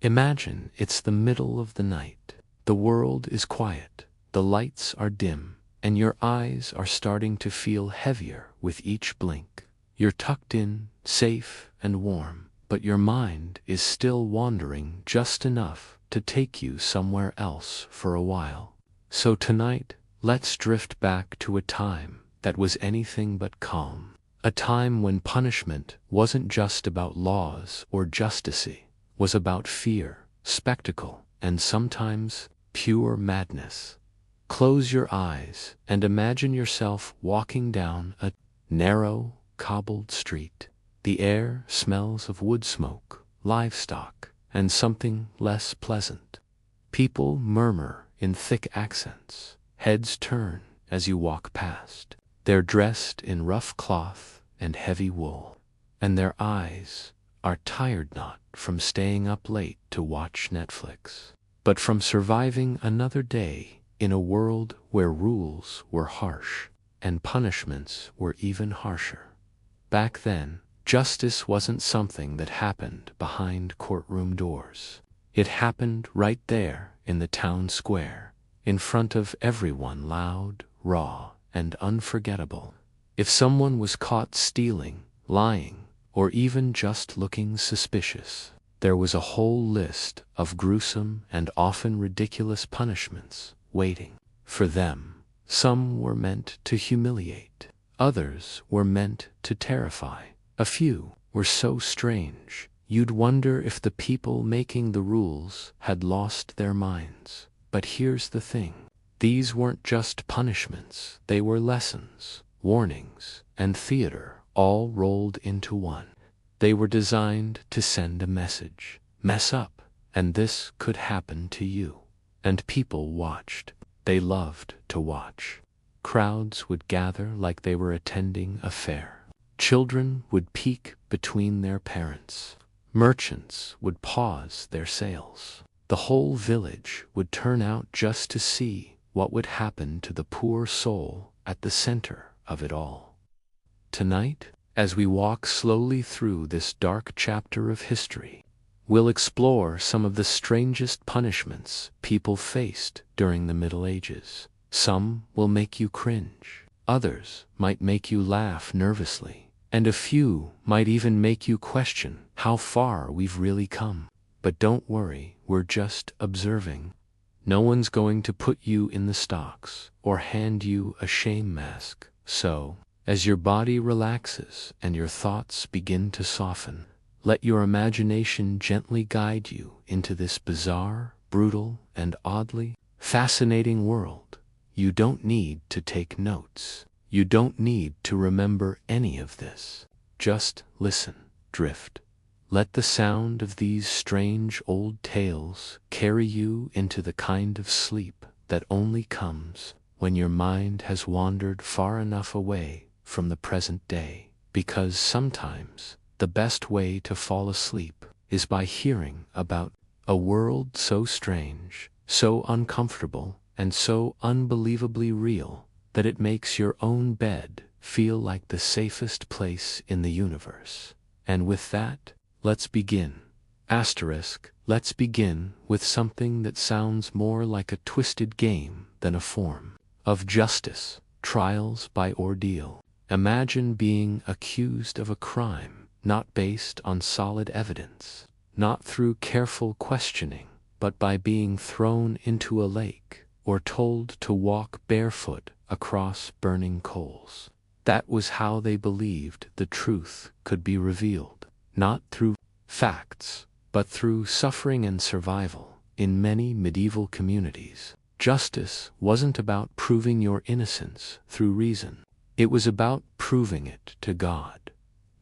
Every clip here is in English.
Imagine it's the middle of the night. The world is quiet, the lights are dim, and your eyes are starting to feel heavier with each blink. You're tucked in, safe and warm, but your mind is still wandering just enough to take you somewhere else for a while. So tonight, let's drift back to a time that was anything but calm. A time when punishment wasn't just about laws or justice, was about fear, spectacle, and sometimes pure madness. Close your eyes and imagine yourself walking down a narrow, cobbled street. The air smells of wood smoke, livestock, and something less pleasant. People murmur in thick accents. Heads turn as you walk past. They're dressed in rough cloth and heavy wool, and their eyes are tired not from staying up late to watch Netflix, but from surviving another day in a world where rules were harsh and punishments were even harsher. Back then, justice wasn't something that happened behind courtroom doors. It happened right there in the town square, in front of everyone, loud, raw, and unforgettable. If someone was caught stealing, lying, or even just looking suspicious, there was a whole list of gruesome and often ridiculous punishments waiting for them. Some were meant to humiliate, others were meant to terrify. A few were so strange, you'd wonder if the people making the rules had lost their minds. But here's the thing. These weren't just punishments, they were lessons, warnings, and theater all rolled into one. They were designed to send a message. Mess up, and this could happen to you. And people watched. They loved to watch. Crowds would gather like they were attending a fair. Children would peek between their parents. Merchants would pause their sales. The whole village would turn out just to see what would happen to the poor soul at the center of it all. Tonight, as we walk slowly through this dark chapter of history, we'll explore some of the strangest punishments people faced during the Middle Ages. Some will make you cringe, others might make you laugh nervously, and a few might even make you question how far we've really come. But don't worry, we're just observing. No one's going to put you in the stocks or hand you a shame mask. So, as your body relaxes and your thoughts begin to soften, let your imagination gently guide you into this bizarre, brutal, and oddly fascinating world. You don't need to take notes. You don't need to remember any of this. Just listen, drift. Let the sound of these strange old tales carry you into the kind of sleep that only comes when your mind has wandered far enough away from the present day. Because sometimes the best way to fall asleep is by hearing about a world so strange, so uncomfortable, and so unbelievably real that it makes your own bed feel like the safest place in the universe. And with that, let's begin. Let's begin with something that sounds more like a twisted game than a form of justice. Trials by ordeal. Imagine being accused of a crime not based on solid evidence, not through careful questioning, but by being thrown into a lake or told to walk barefoot across burning coals. That was how they believed the truth could be revealed, not through facts, but through suffering and survival. In many medieval communities, justice wasn't about proving your innocence through reason. It was about proving it to God.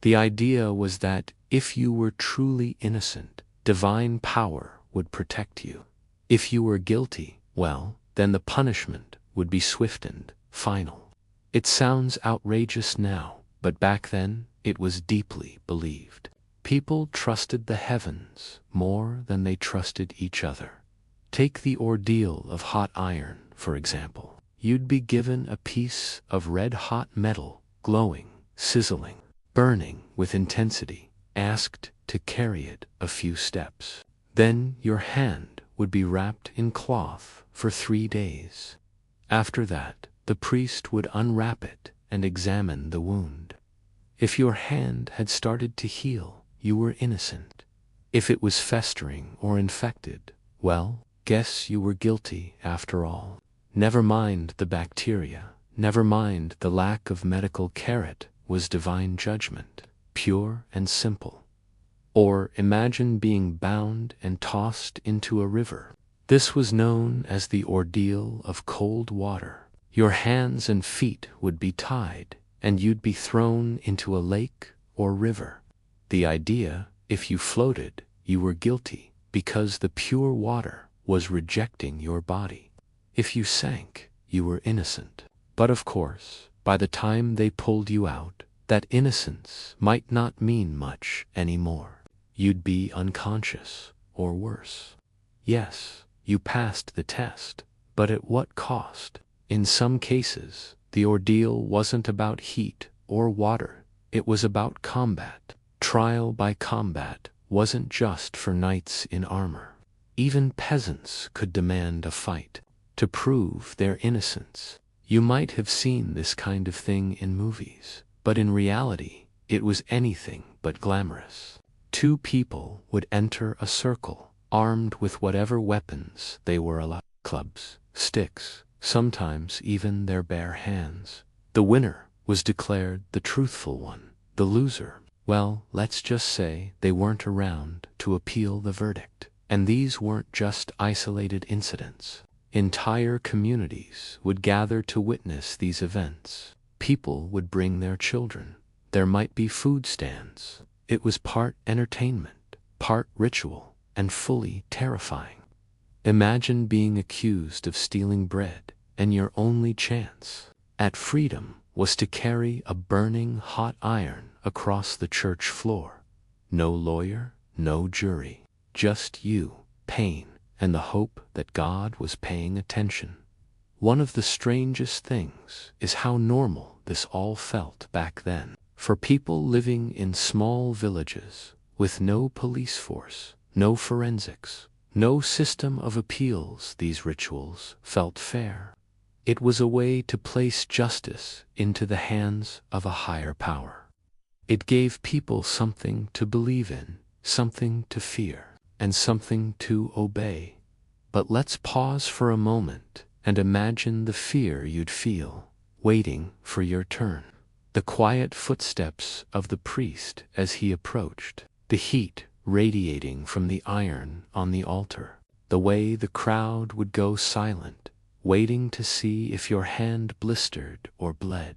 The idea was that if you were truly innocent, divine power would protect you. If you were guilty, well, then the punishment would be swift and final. It sounds outrageous now, but back then it was deeply believed. People trusted the heavens more than they trusted each other. Take the ordeal of hot iron, for example. You'd be given a piece of red-hot metal, glowing, sizzling, burning with intensity, asked to carry it a few steps. Then your hand would be wrapped in cloth for 3 days. After that, the priest would unwrap it and examine the wound. If your hand had started to heal, you were innocent. If it was festering or infected, well, guess you were guilty after all. Never mind the bacteria, never mind the lack of medical care, it was divine judgment, pure and simple. Or imagine being bound and tossed into a river. This was known as the ordeal of cold water. Your hands and feet would be tied, and you'd be thrown into a lake or river. The idea, if you floated, you were guilty, because the pure water was rejecting your body. If you sank, you were innocent. But of course, by the time they pulled you out, that innocence might not mean much anymore. You'd be unconscious, or worse. Yes, you passed the test, but at what cost? In some cases, the ordeal wasn't about heat or water, it was about combat. Trial by combat wasn't just for knights in armor. Even peasants could demand a fight to prove their innocence. You might have seen this kind of thing in movies, but in reality, it was anything but glamorous. 2 people would enter a circle, armed with whatever weapons they were allowed: clubs, sticks, sometimes even their bare hands. The winner was declared the truthful one. The loser, well, let's just say they weren't around to appeal the verdict. And these weren't just isolated incidents. Entire communities would gather to witness these events. People would bring their children. There might be food stands. It was part entertainment, part ritual, and fully terrifying. Imagine being accused of stealing bread, and your only chance at freedom was to carry a burning hot iron across the church floor. No lawyer, no jury, just you, pain, and the hope that God was paying attention. One of the strangest things is how normal this all felt back then. For people living in small villages, with no police force, no forensics, no system of appeals, these rituals felt fair. It was a way to place justice into the hands of a higher power. It gave people something to believe in, something to fear, and something to obey. But let's pause for a moment and imagine the fear you'd feel, waiting for your turn. The quiet footsteps of the priest as he approached, the heat radiating from the iron on the altar, the way the crowd would go silent, waiting to see if your hand blistered or bled.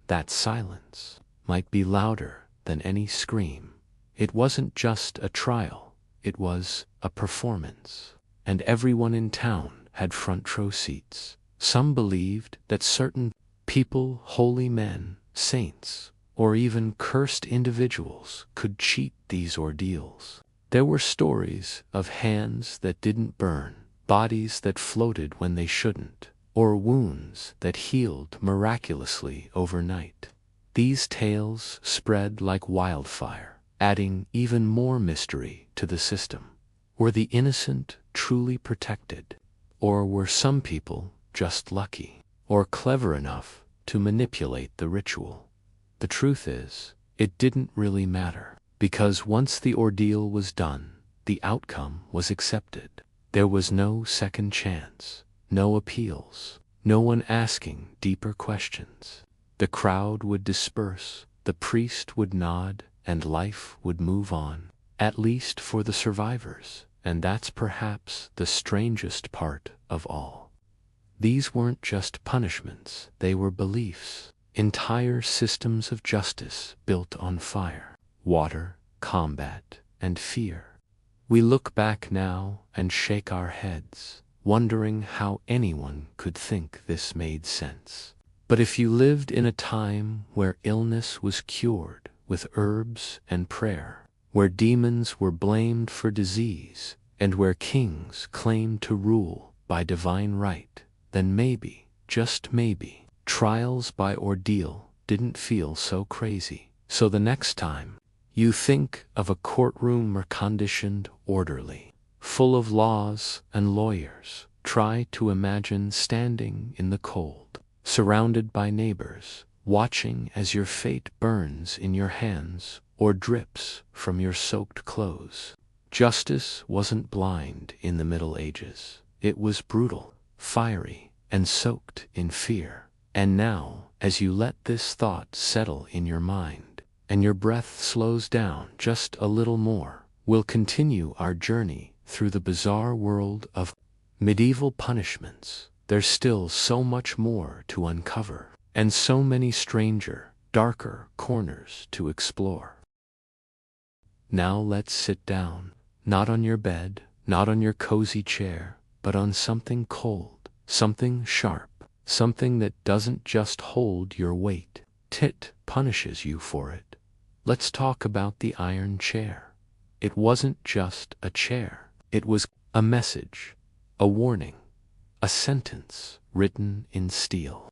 That silence might be louder than any scream. It wasn't just a trial, it was a performance. And everyone in town had front row seats. Some believed that certain people, holy men, saints, or even cursed individuals, could cheat these ordeals. There were stories of hands that didn't burn, bodies that floated when they shouldn't, or wounds that healed miraculously overnight. These tales spread like wildfire, adding even more mystery to the system. Were the innocent truly protected? Or were some people just lucky, or clever enough to manipulate the ritual? The truth is, it didn't really matter, because once the ordeal was done, the outcome was accepted. There was no second chance, no appeals, no one asking deeper questions. The crowd would disperse, the priest would nod, and life would move on, at least for the survivors. And that's perhaps the strangest part of all. These weren't just punishments, they were beliefs, entire systems of justice built on fire, water, combat, and fear. We look back now and shake our heads, wondering how anyone could think this made sense. But if you lived in a time where illness was cured with herbs and prayer, where demons were blamed for disease, and where kings claimed to rule by divine right, then maybe, just maybe, trials by ordeal didn't feel so crazy. So the next time you think of a courtroom air-conditioned, orderly, full of laws and lawyers. Try to imagine standing in the cold, surrounded by neighbors, watching as your fate burns in your hands or drips from your soaked clothes. Justice wasn't blind in the Middle Ages. It was brutal, fiery, and soaked in fear. And now, as you let this thought settle in your mind, and your breath slows down just a little more, we'll continue our journey through the bizarre world of medieval punishments. There's still so much more to uncover, and so many stranger, darker corners to explore. Now let's sit down, not on your bed, not on your cozy chair, but on something cold, something sharp, something that doesn't just hold your weight. It punishes you for it. Let's talk about the iron chair. It wasn't just a chair. It was a message, a warning, a sentence written in steel.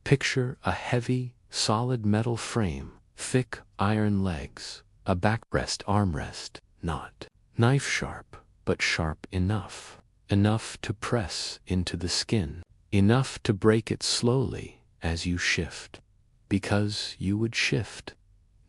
Picture a heavy, solid metal frame, thick iron legs, a backrest armrest, not knife sharp, but sharp enough to press into the skin, enough to break it slowly as you shift. Because you would shift.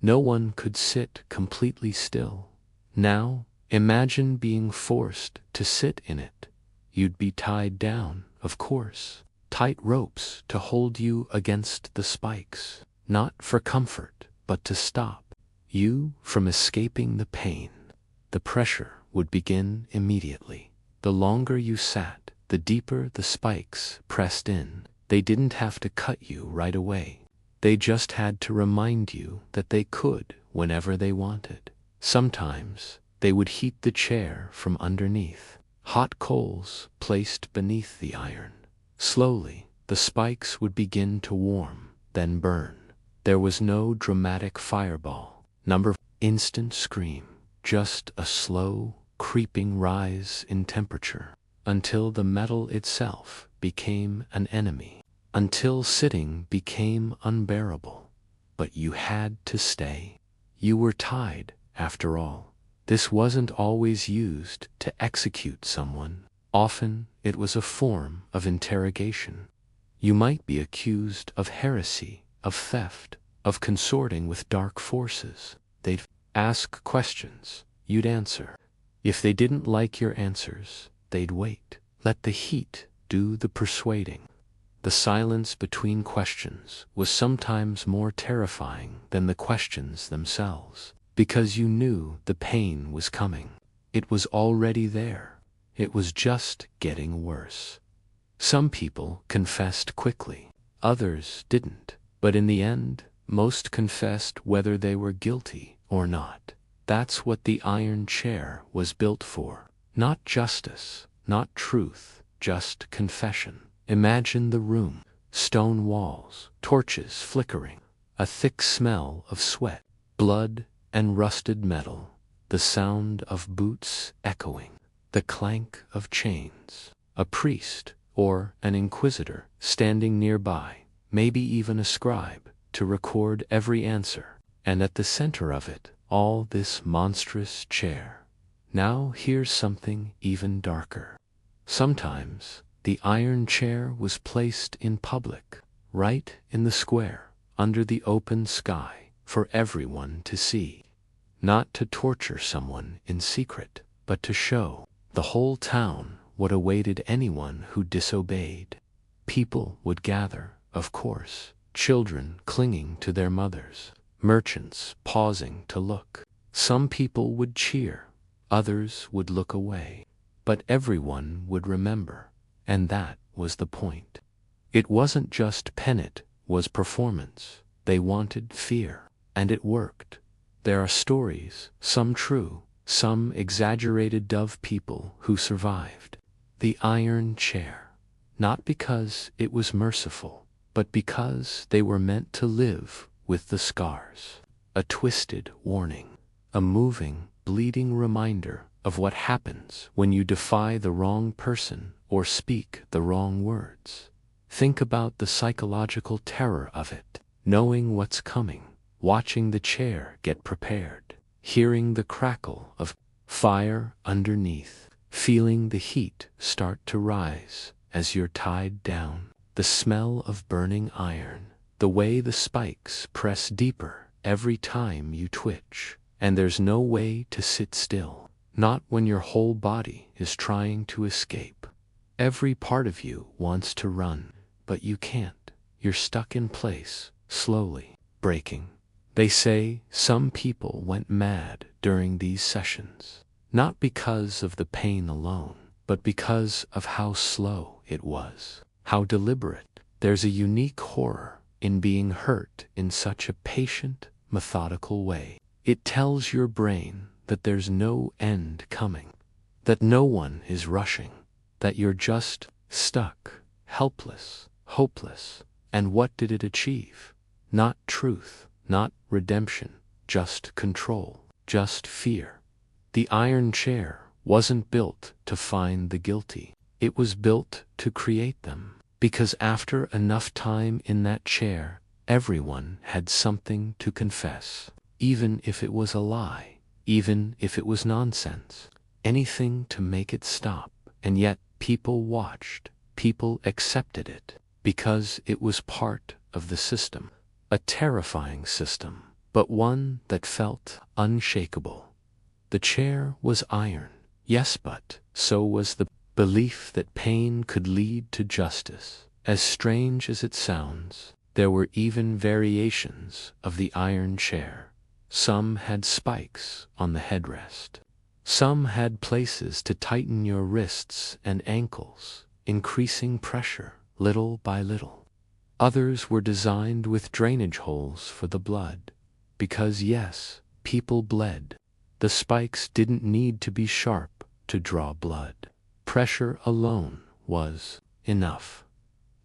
No one could sit completely still. Now, imagine being forced to sit in it. You'd be tied down, of course. Tight ropes to hold you against the spikes, not for comfort, but to stop you from escaping the pain. The pressure would begin immediately. The longer you sat, the deeper the spikes pressed in. They didn't have to cut you right away. They just had to remind you that they could whenever they wanted. Sometimes they would heat the chair from underneath. Hot coals placed beneath the iron. Slowly, the spikes would begin to warm, then burn. There was no dramatic fireball, instant scream, just a slow, creeping rise in temperature, until the metal itself became an enemy, until sitting became unbearable. But you had to stay. You were tied, after all. This wasn't always used to execute someone. Often, it was a form of interrogation. You might be accused of heresy, of theft, of consorting with dark forces. They'd ask questions. You'd answer. If they didn't like your answers, they'd wait. Let the heat do the persuading. The silence between questions was sometimes more terrifying than the questions themselves, because you knew the pain was coming. It was already there. It was just getting worse. Some people confessed quickly. Others didn't. But in the end, most confessed whether they were guilty or not. That's what the iron chair was built for. Not justice, not truth, just confession. Imagine the room. Stone walls, torches flickering, a thick smell of sweat, blood, and rusted metal, the sound of boots echoing, the clank of chains. A priest or an inquisitor standing nearby, maybe even a scribe, to record every answer. And at the center of it, all this monstrous chair. Now here's something even darker. Sometimes the iron chair was placed in public, right in the square, under the open sky, for everyone to see. Not to torture someone in secret, but to show the whole town what awaited anyone who disobeyed. People would gather, of course, children clinging to their mothers, merchants pausing to look. Some people would cheer, others would look away, but everyone would remember, and that was the point. It wasn't just pen, it was performance. They wanted fear, and it worked. There are stories, some true, some exaggerated, of people who survived the iron chair, not because it was merciful, but because they were meant to live with the scars. A twisted warning, a moving, bleeding reminder of what happens when you defy the wrong person or speak the wrong words. Think about the psychological terror of it, knowing what's coming, watching the chair get prepared, hearing the crackle of fire underneath, feeling the heat start to rise as you're tied down, the smell of burning iron, the way the spikes press deeper every time you twitch, and there's no way to sit still, not when your whole body is trying to escape. Every part of you wants to run, but you can't. You're stuck in place, slowly breaking. They say some people went mad during these sessions, not because of the pain alone, but because of how slow it was, how deliberate. There's a unique horror in being hurt in such a patient, methodical way. It tells your brain that there's no end coming, that no one is rushing, that you're just stuck, helpless, hopeless. And what did it achieve? Not truth, not redemption, just control, just fear. The iron chair wasn't built to find the guilty. It was built to create them. Because after enough time in that chair, everyone had something to confess. Even if it was a lie, even if it was nonsense, anything to make it stop. And yet people watched, people accepted it, because it was part of the system. A terrifying system, but one that felt unshakable. The chair was iron, yes, but so was the belief that pain could lead to justice. As strange as it sounds, there were even variations of the iron chair. Some had spikes on the headrest. Some had places to tighten your wrists and ankles, increasing pressure little by little. Others were designed with drainage holes for the blood, because yes, people bled. The spikes didn't need to be sharp to draw blood. Pressure alone was enough.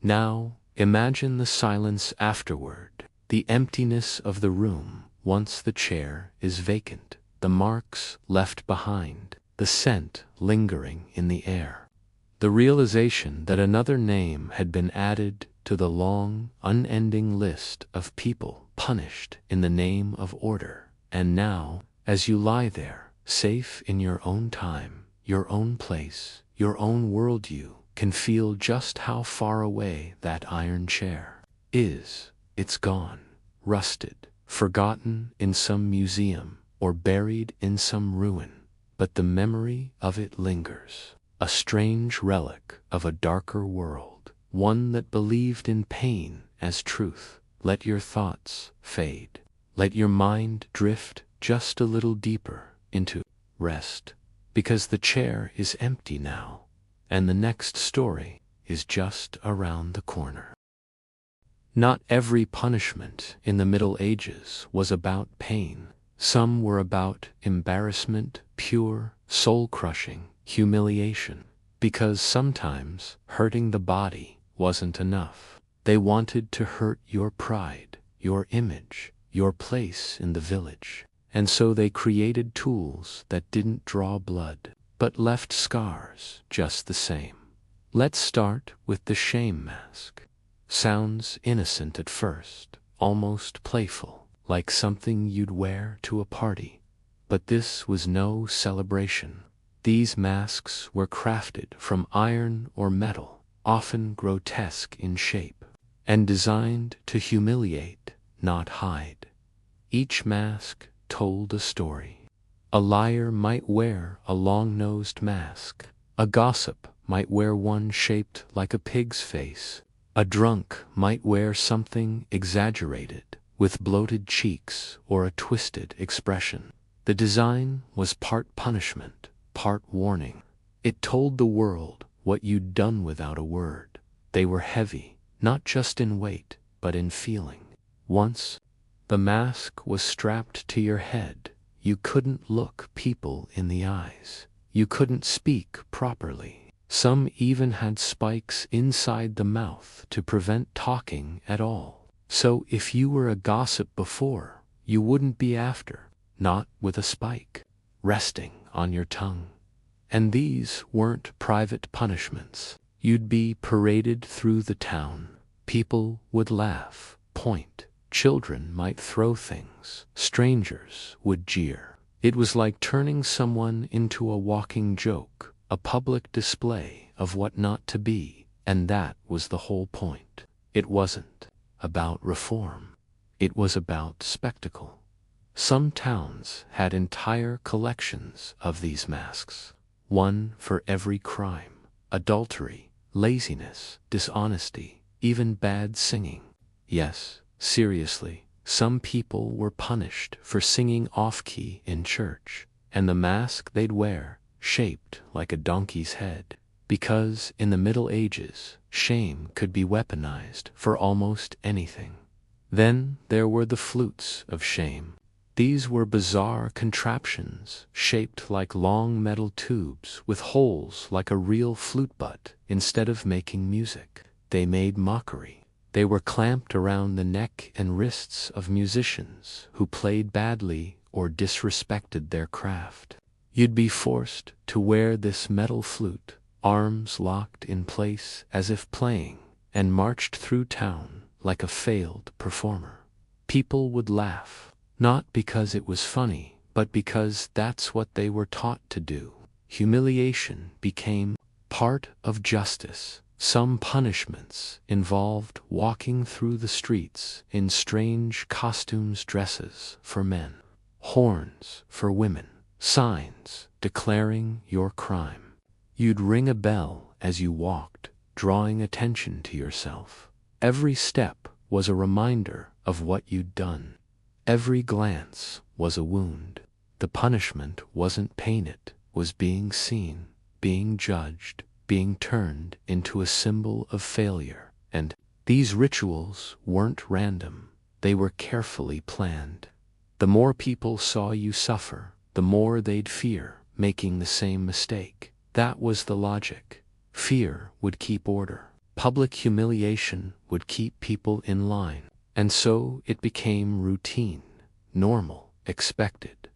Now, imagine the silence afterward, the emptiness of the room once the chair is vacant, the marks left behind, the scent lingering in the air. The realization that another name had been added to the long, unending list of people punished in the name of order. And now, as you lie there, safe in your own time, your own place, your own world, you can feel just how far away that iron chair is. It's gone, rusted, forgotten in some museum, or buried in some ruin, but the memory of it lingers. A strange relic of a darker world, one that believed in pain as truth. Let your thoughts fade. Let your mind drift just a little deeper into rest, because the chair is empty now, and the next story is just around the corner. Not every punishment in the Middle Ages was about pain. Some were about embarrassment, pure, soul-crushing humiliation, because sometimes hurting the body wasn't enough. They wanted to hurt your pride, your image, your place in the village. And so they created tools that didn't draw blood, but left scars just the same. Let's start with the shame mask. Sounds innocent at first, almost playful, like something you'd wear to a party. But this was no celebration. These masks were crafted from iron or metal, often grotesque in shape, and designed to humiliate, not hide. Each mask told a story. A liar might wear a long-nosed mask. A gossip might wear one shaped like a pig's face. A drunk might wear something exaggerated, with bloated cheeks or a twisted expression. The design was part punishment, part warning. It told the world what you'd done without a word. They were heavy, not just in weight, but in feeling. Once the mask was strapped to your head, you couldn't look people in the eyes. You couldn't speak properly. Some even had spikes inside the mouth to prevent talking at all. So if you were a gossip before, you wouldn't be after, not with a spike resting on your tongue. And these weren't private punishments. You'd be paraded through the town. People would laugh, point. Children might throw things. Strangers would jeer. It was like turning someone into a walking joke, a public display of what not to be, and that was the whole point. It wasn't about reform. It was about spectacle. Some towns had entire collections of these masks, one for every crime: adultery, laziness, dishonesty, even bad singing. Yes, seriously, some people were punished for singing off-key in church, and the mask they'd wear, shaped like a donkey's head, because in the Middle Ages, shame could be weaponized for almost anything. Then there were the flutes of shame. These were bizarre contraptions shaped like long metal tubes with holes like a real flute butt. Instead of making music, they made mockery. They were clamped around the neck and wrists of musicians who played badly or disrespected their craft. You'd be forced to wear this metal flute, arms locked in place as if playing, and marched through town like a failed performer. People would laugh, not because it was funny, but because that's what they were taught to do. Humiliation became part of justice. Some punishments involved walking through the streets in strange costumes, dresses for men, horns for women, signs declaring your crime. You'd ring a bell as you walked, drawing attention to yourself. Every step was a reminder of what you'd done. Every glance was a wound. The punishment wasn't pain, it was being seen, being judged, being turned into a symbol of failure. And these rituals weren't random. They were carefully planned. The more people saw you suffer, the more they'd fear making the same mistake. That was the logic. Fear would keep order. Public humiliation would keep people in line. And so it became routine, normal, expected.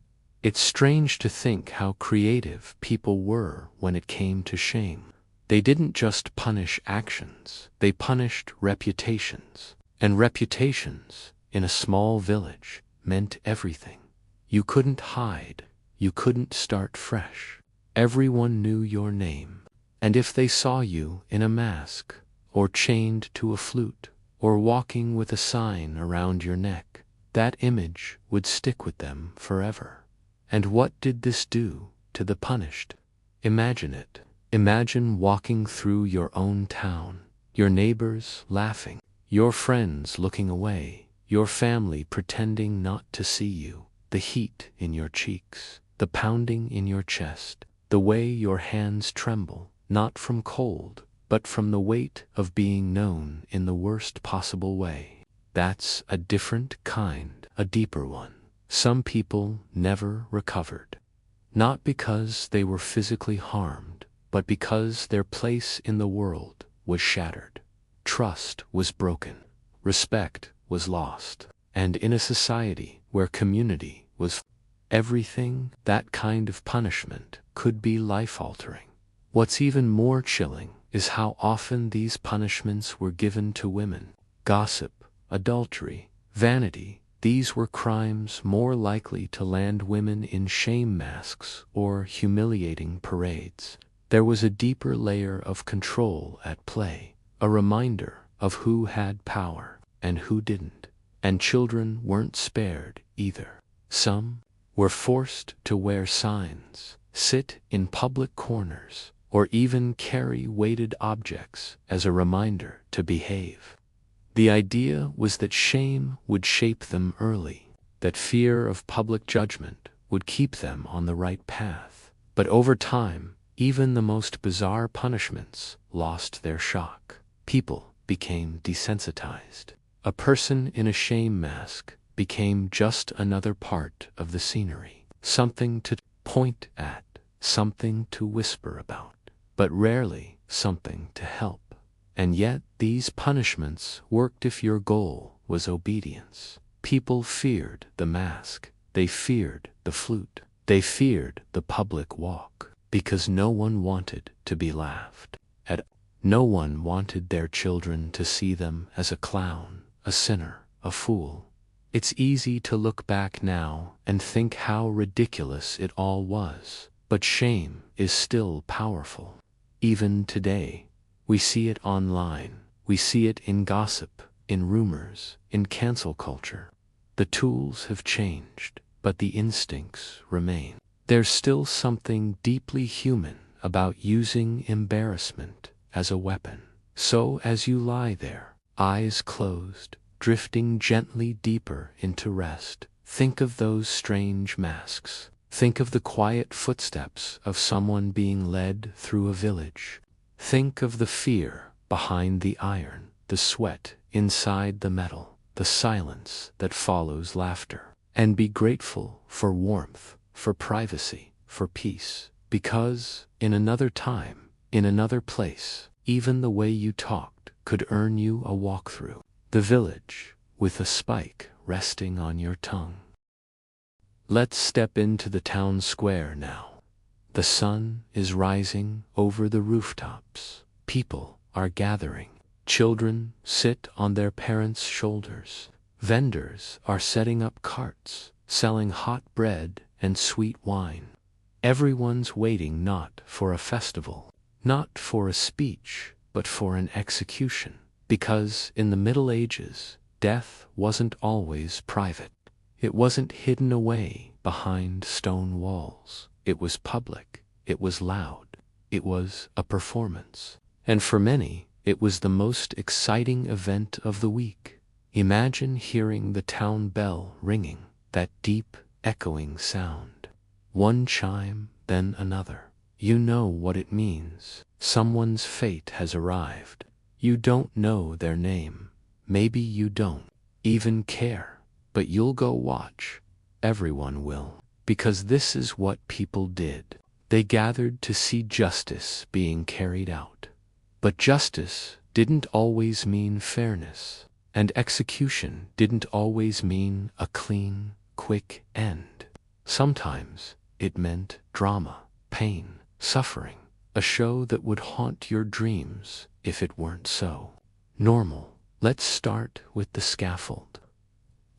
It's strange to think how creative people were when it came to shame. They didn't just punish actions, they punished reputations. And reputations, in a small village, meant everything. You couldn't hide, you couldn't start fresh. Everyone knew your name. And if they saw you in a mask, or chained to a flute, or walking with a sign around your neck, that image would stick with them forever. And what did this do to the punished? Imagine it. Imagine walking through your own town, your neighbors laughing, your friends looking away, your family pretending not to see you, the heat in your cheeks, the pounding in your chest, the way your hands tremble, not from cold, but from the weight of being known in the worst possible way. That's a different kind, a deeper one. Some people never recovered. Not because they were physically harmed, but because their place in the world was shattered. Trust was broken. Respect was lost. And in a society where community was everything, that kind of punishment could be life-altering. What's even more chilling is how often these punishments were given to women. Gossip, adultery, vanity, these were crimes more likely to land women in shame masks or humiliating parades. There was a deeper layer of control at play, a reminder of who had power and who didn't. And children weren't spared either. Some were forced to wear signs, sit in public corners, or even carry weighted objects as a reminder to behave. The idea was that shame would shape them early, that fear of public judgment would keep them on the right path. But over time, even the most bizarre punishments lost their shock. People became desensitized. A person in a shame mask became just another part of the scenery, something to point at, something to whisper about, but rarely something to help. And yet these punishments worked if your goal was obedience. People feared the mask, they feared the flute, they feared the public walk, because no one wanted to be laughed at. No one wanted their children to see them as a clown, a sinner, a fool. It's easy to look back now and think how ridiculous it all was. But shame is still powerful. Even today, we see it online, we see it in gossip, in rumors, in cancel culture. The tools have changed, but the instincts remain. There's still something deeply human about using embarrassment as a weapon. So as you lie there, eyes closed, drifting gently deeper into rest, think of those strange masks. Think of the quiet footsteps of someone being led through a village. Think of the fear behind the iron, the sweat inside the metal, the silence that follows laughter. And be grateful for warmth, for privacy, for peace. Because in another time, in another place, even the way you talked could earn you a walkthrough. The village, with a spike resting on your tongue. Let's step into the town square now. The sun is rising over the rooftops. People are gathering. Children sit on their parents' shoulders. Vendors are setting up carts, selling hot bread and sweet wine. Everyone's waiting not for a festival, not for a speech, but for an execution. Because in the Middle Ages, death wasn't always private. It wasn't hidden away behind stone walls. It was public. It was loud. It was a performance. And for many, it was the most exciting event of the week. Imagine hearing the town bell ringing, that deep, echoing sound. One chime, then another. You know what it means. Someone's fate has arrived. You don't know their name. Maybe you don't even care. But you'll go watch. Everyone will. Because this is what people did. They gathered to see justice being carried out. But justice didn't always mean fairness. And execution didn't always mean a clean, quick end. Sometimes it meant drama, pain, suffering. A show that would haunt your dreams if it weren't so normal. Let's start with the scaffold.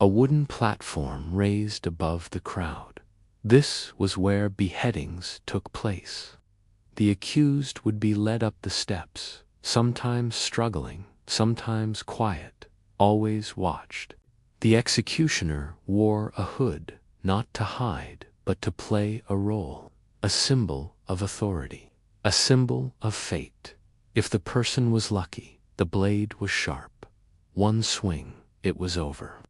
A wooden platform raised above the crowd. This was where beheadings took place. The accused would be led up the steps, sometimes struggling, sometimes quiet, always watched. The executioner wore a hood, not to hide, but to play a role, a symbol of authority, a symbol of fate. If the person was lucky, the blade was sharp. One swing, it was over.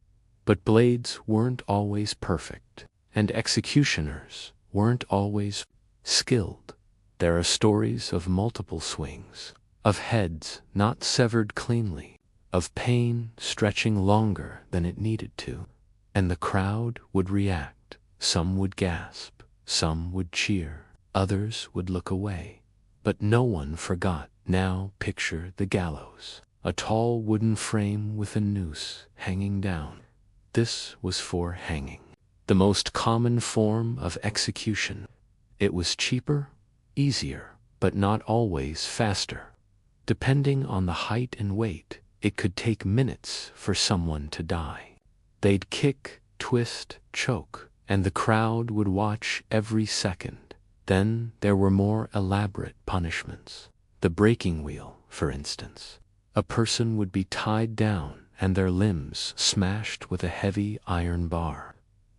But blades weren't always perfect, and executioners weren't always skilled. There are stories of multiple swings, of heads not severed cleanly, of pain stretching longer than it needed to. And the crowd would react. Some would gasp, some would cheer, others would look away. But no one forgot. Now picture the gallows, a tall wooden frame with a noose hanging down. This was for hanging, the most common form of execution. It was cheaper, easier, but not always faster. Depending on the height and weight, it could take minutes for someone to die. They'd kick, twist, choke, and the crowd would watch every second. Then there were more elaborate punishments. The breaking wheel, for instance. A person would be tied down and their limbs smashed with a heavy iron bar.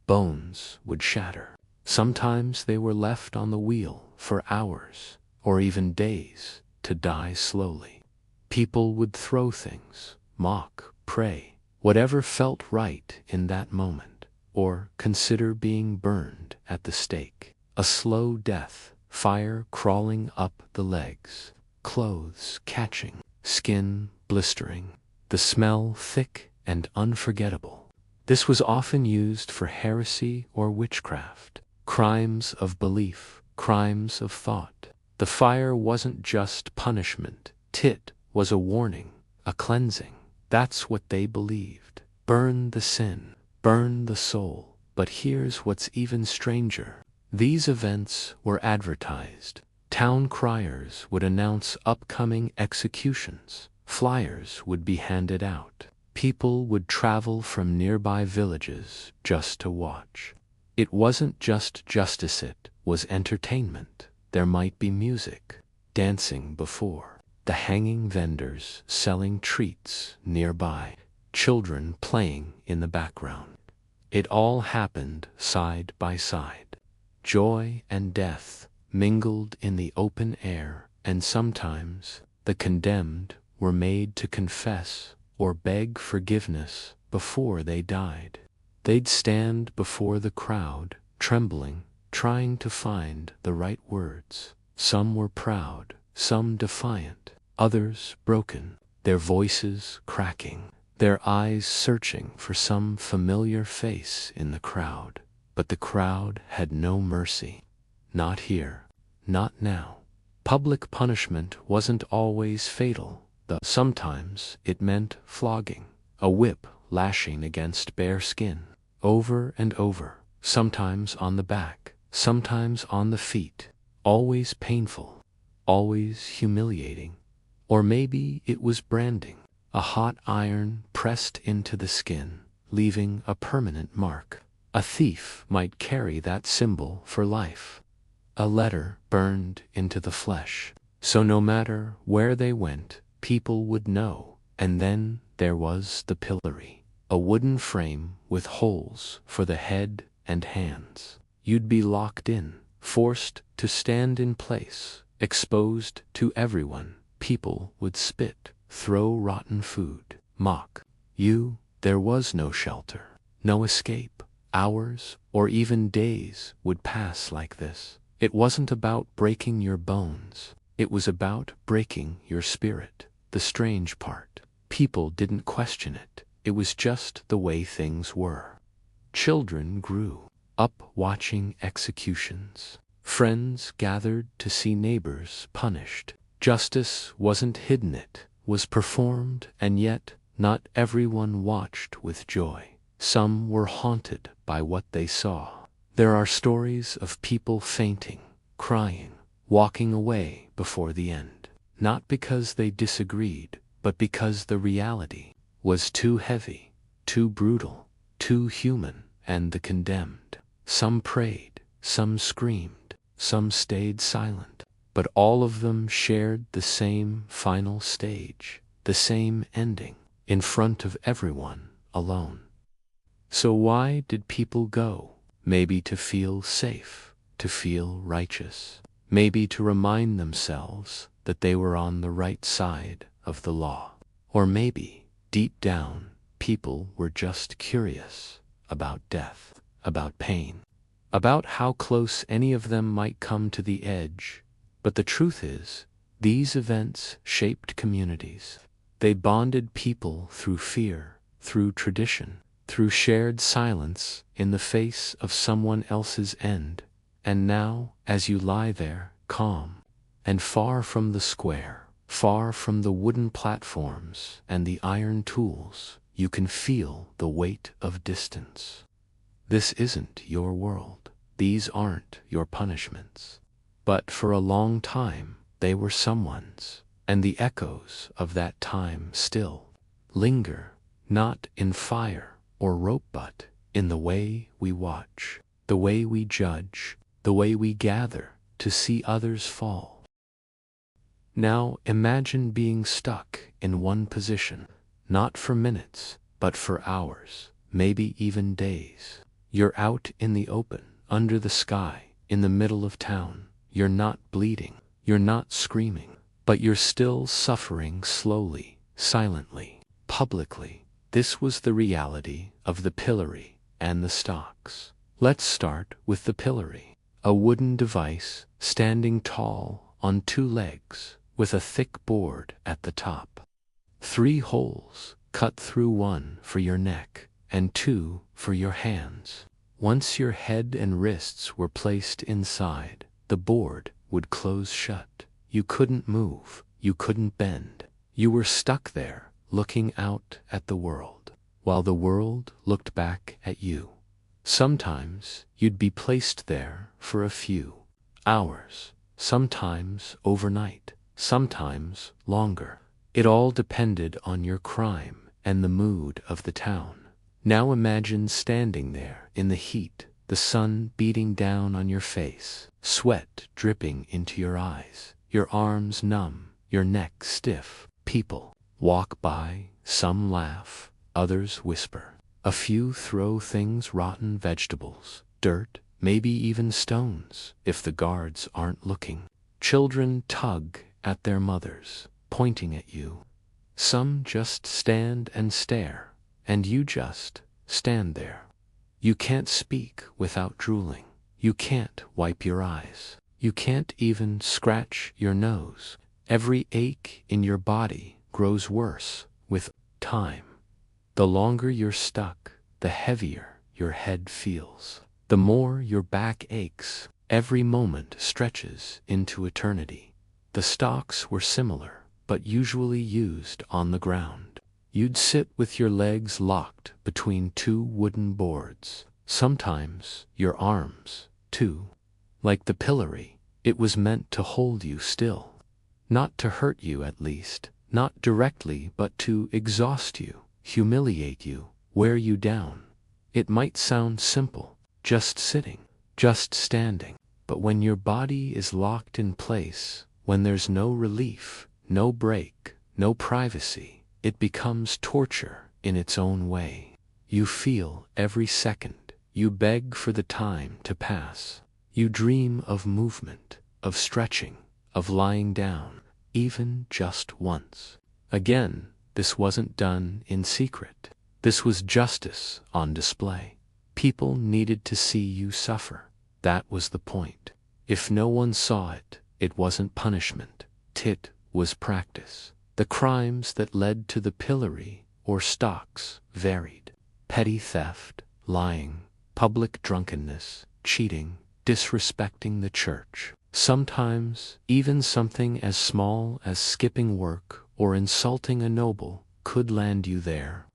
Bones would shatter. Sometimes they were left on the wheel for hours, or even days, to die slowly. People would throw things, mock, pray, whatever felt right in that moment, or consider being burned at the stake. A slow death, fire crawling up the legs, clothes catching, skin blistering, the smell thick and unforgettable. This was often used for heresy or witchcraft, crimes of belief, crimes of thought. The fire wasn't just punishment, it was a warning, a cleansing. That's what they believed. Burn the sin, burn the soul. But here's what's even stranger. These events were advertised. Town criers would announce upcoming executions. Flyers would be handed out. People would travel from nearby villages just to watch. It wasn't just justice, it was entertainment. There might be music, dancing before, the hanging vendors selling treats nearby, children playing in the background. It all happened side by side. Joy and death mingled in the open air, and sometimes the condemned were made to confess or beg forgiveness before they died. They'd stand before the crowd, trembling, trying to find the right words. Some were proud, some defiant, others broken, their voices cracking, their eyes searching for some familiar face in the crowd. But the crowd had no mercy. Not here, not now. Public punishment wasn't always fatal, though sometimes it meant flogging, a whip lashing against bare skin, over and over, sometimes on the back, sometimes on the feet, always painful, always humiliating. Or maybe it was branding, a hot iron pressed into the skin, leaving a permanent mark. A thief might carry that symbol for life. A letter burned into the flesh, so no matter where they went, people would know. And then there was the pillory, a wooden frame with holes for the head and hands. You'd be locked in, forced to stand in place, exposed to everyone. People would spit, throw rotten food, mock you. There was no shelter, no escape. Hours or even days would pass like this. It wasn't about breaking your bones. It was about breaking your spirit. The strange part, people didn't question it. It was just the way things were. Children grew up watching executions. Friends gathered to see neighbors punished. Justice wasn't hidden, it was performed, and yet not everyone watched with joy. Some were haunted by what they saw. There are stories of people fainting, crying, walking away before the end, not because they disagreed, but because the reality was too heavy, too brutal, too human. And the condemned, some prayed, some screamed, some stayed silent, but all of them shared the same final stage, the same ending, in front of everyone, alone. So why did people go? Maybe to feel safe, to feel righteous, maybe to remind themselves that they were on the right side of the law. Or maybe, deep down, people were just curious about death, about pain, about how close any of them might come to the edge. But the truth is, these events shaped communities. They bonded people through fear, through tradition, through shared silence in the face of someone else's end. And now, as you lie there, calm, and far from the square, far from the wooden platforms and the iron tools, you can feel the weight of distance. This isn't your world. These aren't your punishments. But for a long time, they were someone's, and the echoes of that time still linger, not in fire or rope, but in the way we watch, the way we judge, the way we gather to see others fall. Now imagine being stuck in one position, not for minutes, but for hours, maybe even days. You're out in the open, under the sky, in the middle of town. You're not bleeding, you're not screaming, but you're still suffering slowly, silently, publicly. This was the reality of the pillory and the stocks. Let's start with the pillory, a wooden device standing tall on two legs, with a thick board at the top. 3 holes cut through, 1 for your neck and 2 for your hands. Once your head and wrists were placed inside, the board would close shut. You couldn't move, you couldn't bend. You were stuck there, looking out at the world, while the world looked back at you. Sometimes you'd be placed there for a few hours, sometimes overnight, sometimes longer. It all depended on your crime and the mood of the town. Now imagine standing there in the heat, the the sun beating down on your face, sweat dripping into your eyes, your arms numb, your neck stiff. People walk by, some laugh, others whisper. A few throw things, rotten vegetables, dirt, maybe even stones, if the guards aren't looking. Children tug at their mothers, pointing at you. Some just stand and stare, and you just stand there. You can't speak without drooling. You can't wipe your eyes. You can't even scratch your nose. Every ache in your body grows worse with time. The longer you're stuck, the heavier your head feels. The more your back aches. Every moment stretches into eternity. The stocks were similar, but usually used on the ground. You'd sit with your legs locked between two wooden boards. Sometimes your arms, too. Like the pillory, it was meant to hold you still. Not to hurt you, at least. Not directly, but to exhaust you, humiliate you, wear you down. It might sound simple, just sitting, just standing. But when your body is locked in place, when there's no relief, no break, no privacy, it becomes torture in its own way. You feel every second. You beg for the time to pass. You dream of movement, of stretching, of lying down, even just once. Again, this wasn't done in secret. This was justice on display. People needed to see you suffer. That was the point. If no one saw it, it wasn't punishment. It was practice. The crimes that led to the pillory or stocks varied. Petty theft, lying, public drunkenness, cheating, disrespecting the church. Sometimes, even something as small as skipping work or insulting a noble could land you there.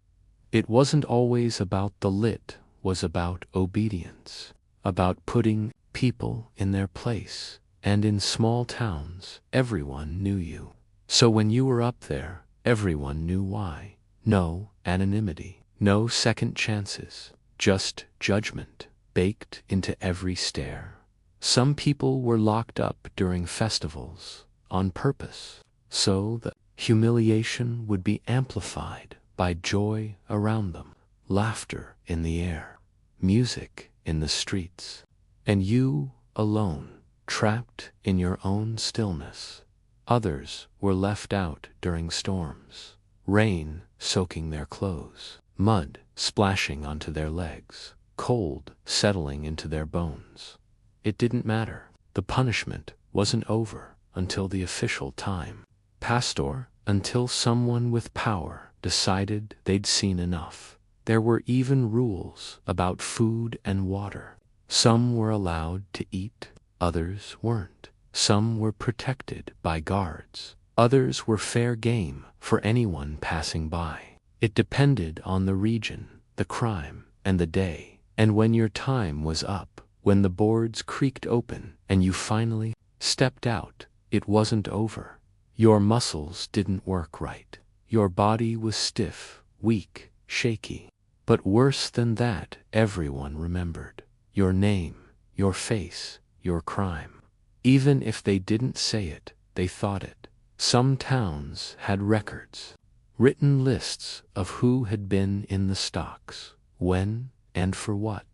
It wasn't always about the lit, was about obedience, about putting people in their place. And in small towns, everyone knew you. So when you were up there, everyone knew why. No anonymity, no second chances, just judgment baked into every stare. Some people were locked up during festivals on purpose, so the humiliation would be amplified by joy around them, laughter in the air, music in the streets, and you alone, trapped in your own stillness. Others were left out during storms, rain soaking their clothes, mud splashing onto their legs, cold settling into their bones. It didn't matter. The punishment wasn't over until the official time passed, or until someone with power decided they'd seen enough. There were even rules about food and water. Some were allowed to eat, others weren't. Some were protected by guards. Others were fair game for anyone passing by. It depended on the region, the crime, and the day. And when your time was up, when the boards creaked open and you finally stepped out, it wasn't over. Your muscles didn't work right. Your body was stiff, weak, shaky. But worse than that, everyone remembered. Your name, your face, your crime. Even if they didn't say it, they thought it. Some towns had records, written lists of who had been in the stocks, when, and for what.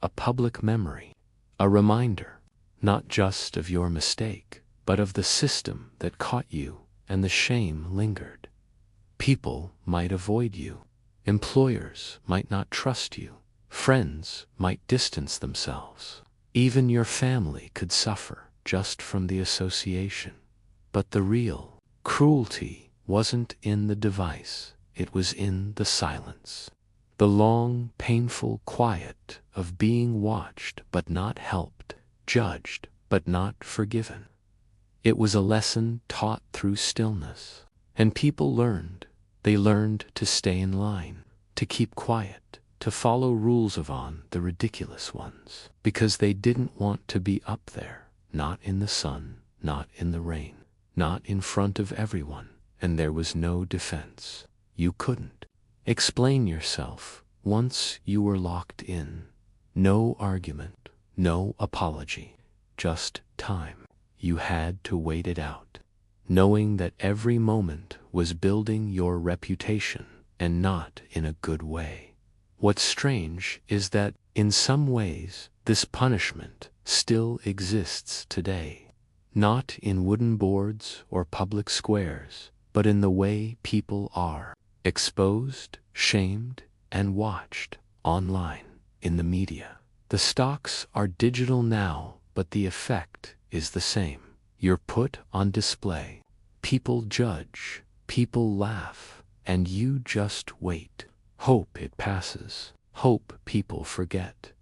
A public memory, a reminder, not just of your mistake, but of the system that caught you, and the shame lingered. People might avoid you. Employers might not trust you. Friends might distance themselves. Even your family could suffer just from the association. But the real cruelty wasn't in the device, it was in the silence. The long, painful quiet of being watched but not helped, judged but not forgiven. It was a lesson taught through stillness. And people learned. They learned to stay in line, to keep quiet, to follow rules of the ridiculous ones, because they didn't want to be up there, not in the sun, not in the rain, not in front of everyone, and there was no defense. You couldn't explain yourself once you were locked in. No argument, no apology, just time. You had to wait it out, knowing that every moment was building your reputation, and not in a good way. What's strange is that, in some ways, this punishment still exists today. Not in wooden boards or public squares, but in the way people are exposed, shamed, and watched online, in the media. The stocks are digital now, but the effect is the same. You're put on display. People judge, people laugh, and you just wait. Hope it passes. Hope people forget.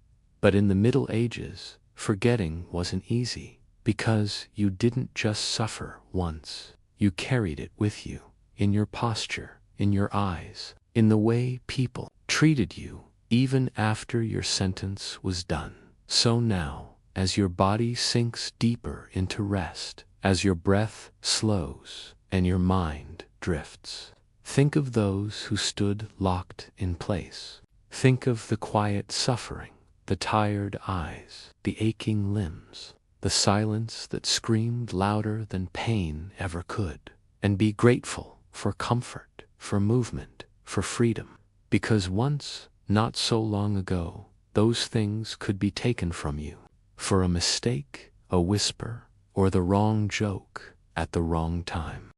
But in the Middle Ages, forgetting wasn't easy, because you didn't just suffer once. You carried it with you, in your posture, in your eyes, in the way people treated you, even after your sentence was done. So now, as your body sinks deeper into rest, as your breath slows, and your mind drifts, think of those who stood locked in place. Think of the quiet suffering, the tired eyes, the aching limbs, the silence that screamed louder than pain ever could. And be grateful for comfort, for movement, for freedom. Because once, not so long ago, those things could be taken from you. For a mistake, a whisper, or the wrong joke at the wrong time.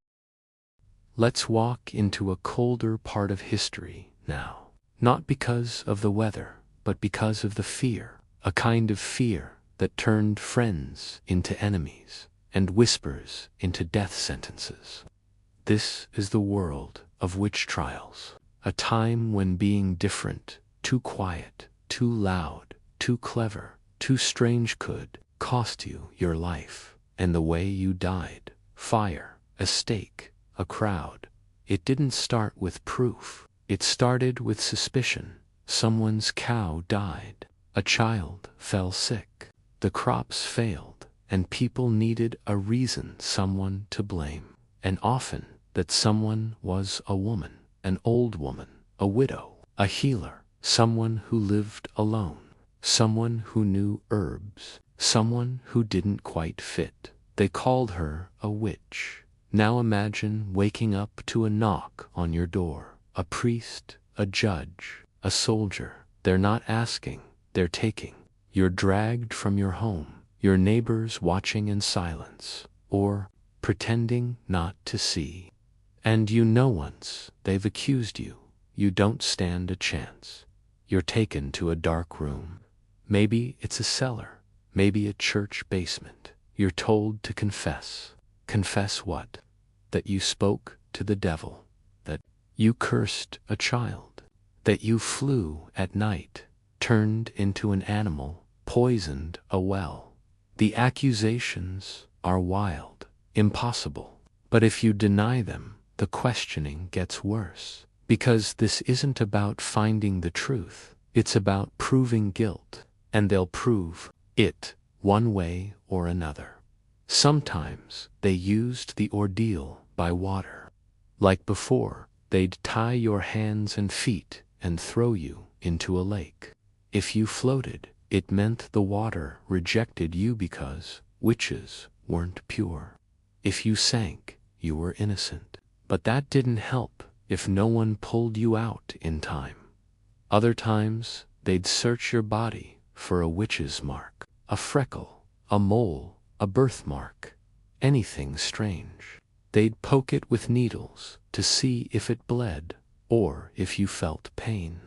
Let's walk into a colder part of history now. Not because of the weather, but because of the fear. A kind of fear that turned friends into enemies, and whispers into death sentences. This is the world of witch trials. A time when being different, too quiet, too loud, too clever, too strange could cost you your life. And the way you died, fire, a stake, a crowd. It didn't start with proof. It started with suspicion. Someone's cow died. A child fell sick. The crops failed, and people needed a reason, someone to blame. And often, that someone was a woman, an old woman, a widow, a healer, someone who lived alone, someone who knew herbs, someone who didn't quite fit. They called her a witch. Now imagine waking up to a knock on your door. A priest, a judge, a soldier. They're not asking, they're taking. You're dragged from your home, your neighbors watching in silence, or pretending not to see. And you know once they've accused you, you don't stand a chance. You're taken to a dark room. Maybe it's a cellar, maybe a church basement. You're told to confess. Confess what? That you spoke to the devil, that you cursed a child, that you flew at night, turned into an animal, poisoned a well. The accusations are wild, impossible. But if you deny them, the questioning gets worse. Because this isn't about finding the truth, it's about proving guilt. And they'll prove it one way or another. Sometimes they used the ordeal by water. Like before, they'd tie your hands and feet and throw you into a lake. If you floated, it meant the water rejected you because witches weren't pure. If you sank, you were innocent. But that didn't help if no one pulled you out in time. Other times, they'd search your body for a witch's mark, a freckle, a mole, a birthmark, anything strange. They'd poke it with needles to see if it bled or if you felt pain.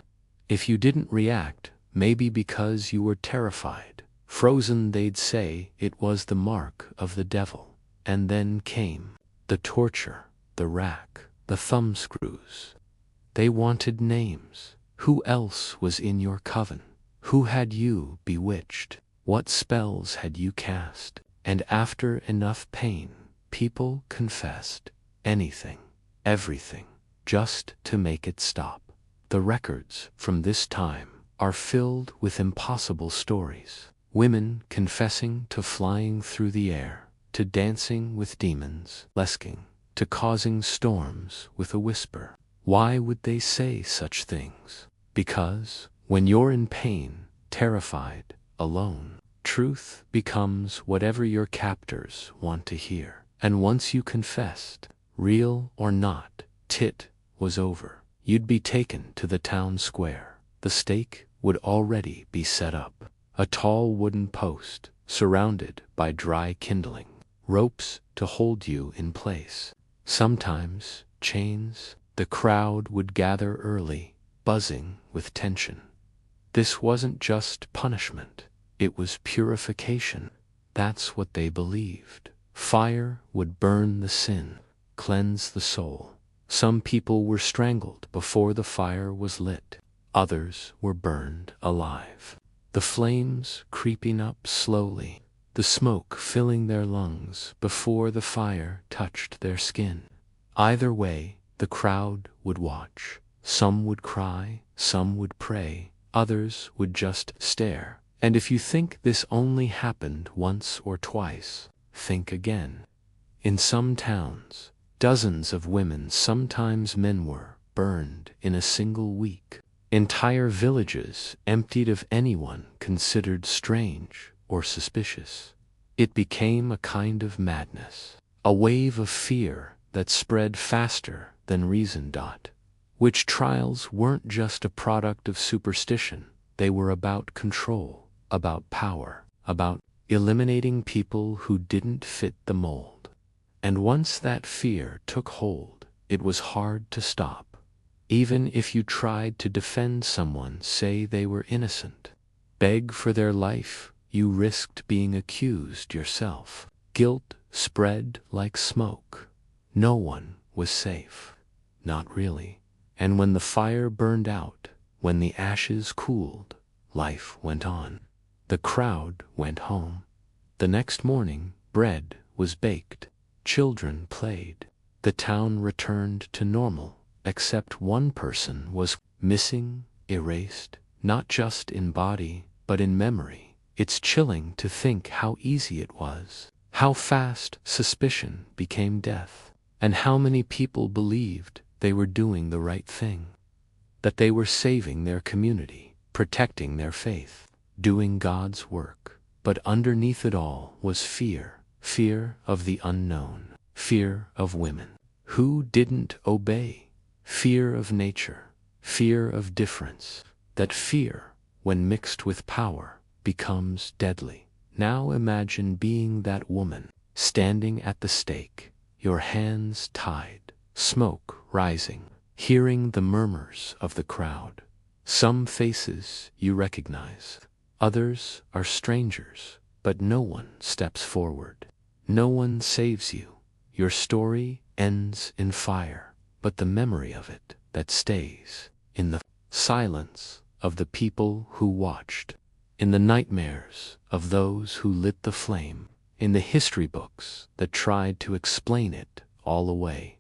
If you didn't react, maybe because you were terrified, frozen, they'd say it was the mark of the devil. And then came the torture, the rack, the thumbscrews. They wanted names. Who else was in your coven? Who had you bewitched? What spells had you cast? And after enough pain, people confessed anything, everything, just to make it stop. The records from this time are filled with impossible stories. Women confessing to flying through the air, to dancing with demons, lesking, to causing storms with a whisper. Why would they say such things? Because, when you're in pain, terrified, alone. Truth becomes whatever your captors want to hear. And once you confessed, real or not, it was over. You'd be taken to the town square. The stake would already be set up. A tall wooden post, surrounded by dry kindling. Ropes to hold you in place. Sometimes chains. The crowd would gather early, buzzing with tension. This wasn't just punishment. It was purification. That's what they believed. Fire would burn the sin, cleanse the soul. Some people were strangled before the fire was lit. Others were burned alive. The flames creeping up slowly, the smoke filling their lungs before the fire touched their skin. Either way, the crowd would watch. Some would cry, some would pray, others would just stare. And if you think this only happened once or twice, think again. In some towns, dozens of women, sometimes men, were burned in a single week. Entire villages emptied of anyone considered strange or suspicious. It became a kind of madness, a wave of fear that spread faster than reason. Witch trials weren't just a product of superstition. They were about control, about power, about eliminating people who didn't fit the mold. And once that fear took hold, it was hard to stop. Even if you tried to defend someone, say they were innocent, beg for their life, you risked being accused yourself. Guilt spread like smoke. No one was safe. Not really. And when the fire burned out, when the ashes cooled, life went on. The crowd went home. The next morning, bread was baked. Children played. The town returned to normal, except one person was missing, erased, not just in body, but in memory. It's chilling to think how easy it was, how fast suspicion became death, and how many people believed they were doing the right thing, that they were saving their community, protecting their faith, doing God's work. But underneath it all was fear, fear of the unknown, fear of women who didn't obey, fear of nature, fear of difference. That fear, when mixed with power, becomes deadly. Now imagine being that woman, standing at the stake, your hands tied, smoke rising, hearing the murmurs of the crowd. Some faces you recognize, others are strangers, but no one steps forward. No one saves you. Your story ends in fire, but the memory of it that stays in the silence of the people who watched, in the nightmares of those who lit the flame, in the history books that tried to explain it all away.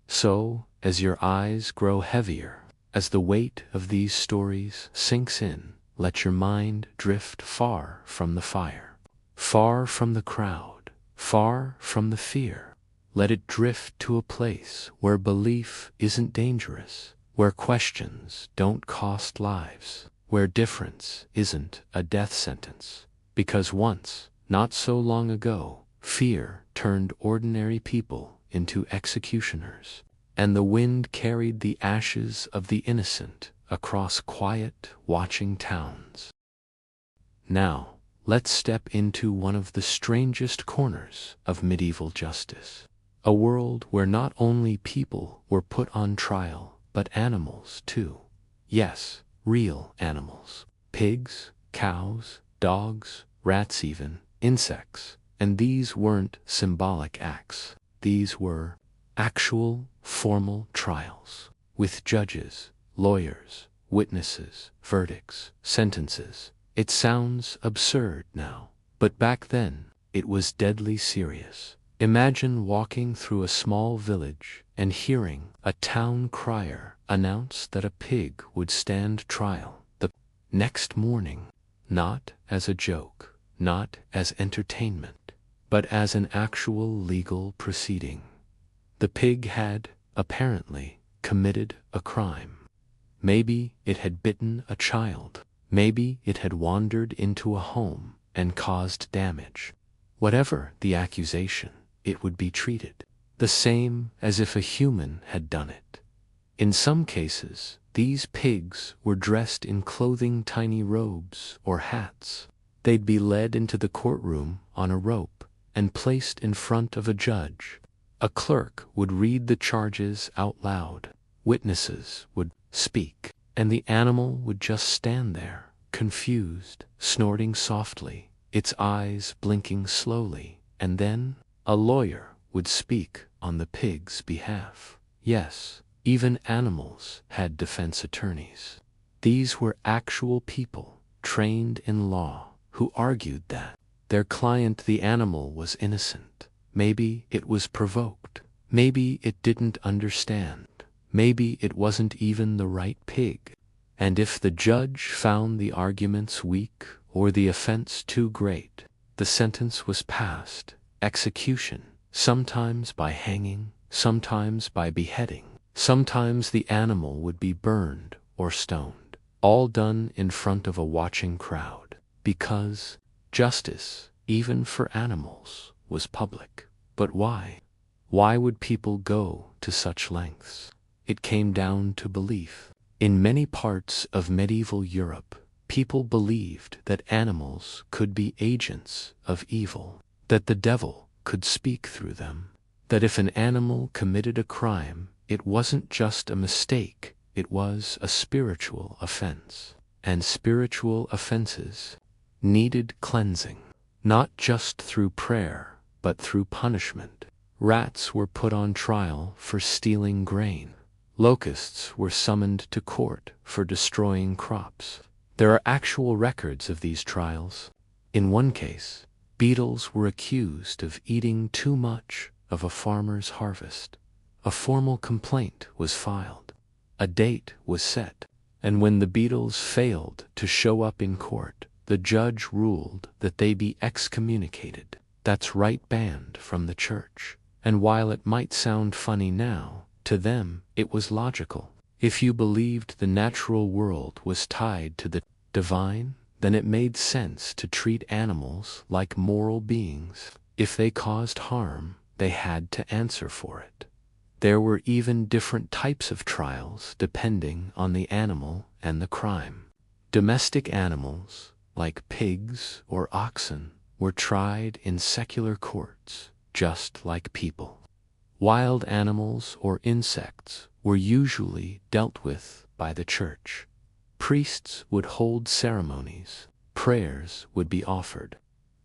So, as your eyes grow heavier, as the weight of these stories sinks in, let your mind drift far from the fire, far from the crowd, far from the fear. Let it drift to a place where belief isn't dangerous, where questions don't cost lives, where difference isn't a death sentence. Because once, not so long ago, fear turned ordinary people into executioners, and the wind carried the ashes of the innocent across quiet, watching towns. Now, let's step into one of the strangest corners of medieval justice. A world where not only people were put on trial, but animals too. Yes, real animals. Pigs, cows, dogs, rats, even insects. And these weren't symbolic acts. These were actual, formal trials, with judges, lawyers, witnesses, verdicts, sentences. It sounds absurd now, but back then, it was deadly serious. Imagine walking through a small village and hearing a town crier announce that a pig would stand trial the next morning, not as a joke, not as entertainment, but as an actual legal proceeding. The pig had, apparently, committed a crime. Maybe it had bitten a child. Maybe it had wandered into a home and caused damage. Whatever the accusation, it would be treated the same as if a human had done it. In some cases, these pigs were dressed in clothing, tiny robes or hats. They'd be led into the courtroom on a rope and placed in front of a judge. A clerk would read the charges out loud. Witnesses would speak, and the animal would just stand there, confused, snorting softly, its eyes blinking slowly, and then a lawyer would speak on the pig's behalf. Yes, even animals had defense attorneys. These were actual people, trained in law, who argued that their client, the animal, was innocent. Maybe it was provoked. Maybe it didn't understand. Maybe it wasn't even the right pig. And if the judge found the arguments weak or the offense too great, the sentence was passed: execution, sometimes by hanging, sometimes by beheading. Sometimes the animal would be burned or stoned, all done in front of a watching crowd, because justice, even for animals, was public. But why? Why would people go to such lengths? It came down to belief. In many parts of medieval Europe, people believed that animals could be agents of evil, that the devil could speak through them, that if an animal committed a crime, it wasn't just a mistake, it was a spiritual offense. And spiritual offenses needed cleansing, not just through prayer, but through punishment. Rats were put on trial for stealing grain. Locusts were summoned to court for destroying crops. There are actual records of these trials. In one case, beetles were accused of eating too much of a farmer's harvest. A formal complaint was filed. A date was set, and when the beetles failed to show up in court, the judge ruled that they be excommunicated. That's right, banned from the church. And while it might sound funny now, to them it was logical. If you believed the natural world was tied to the divine, then it made sense to treat animals like moral beings. If they caused harm, they had to answer for it. There were even different types of trials depending on the animal and the crime. Domestic animals, like pigs or oxen, were tried in secular courts, just like people. Wild animals or insects were usually dealt with by the church. Priests would hold ceremonies, prayers would be offered,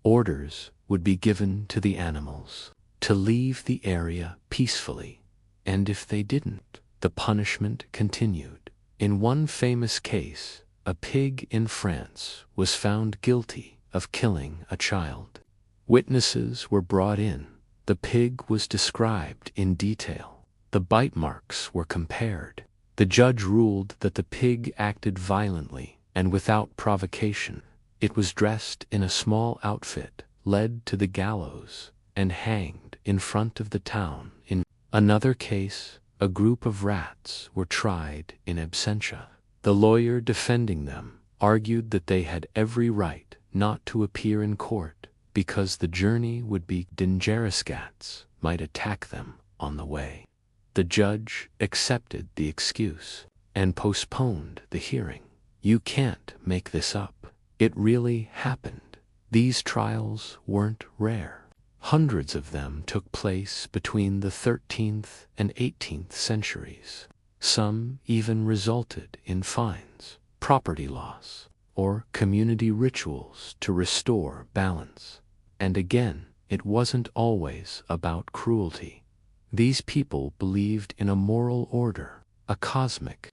orders would be given to the animals to leave the area peacefully, and if they didn't, the punishment continued. In one famous case, a pig in France was found guilty of killing a child. Witnesses were brought in. The pig was described in detail. The bite marks were compared. The judge ruled that the pig acted violently and without provocation. It was dressed in a small outfit, led to the gallows, and hanged in front of the town. In another case, a group of rats were tried in absentia. The lawyer defending them argued that they had every right not to appear in court because the journey would be dangerous. Cats might attack them on the way. The judge accepted the excuse and postponed the hearing. You can't make this up. It really happened. These trials weren't rare. Hundreds of them took place between the 13th and 18th centuries. Some even resulted in fines, property loss, or community rituals to restore balance. And again, it wasn't always about cruelty. These people believed in a moral order, a cosmic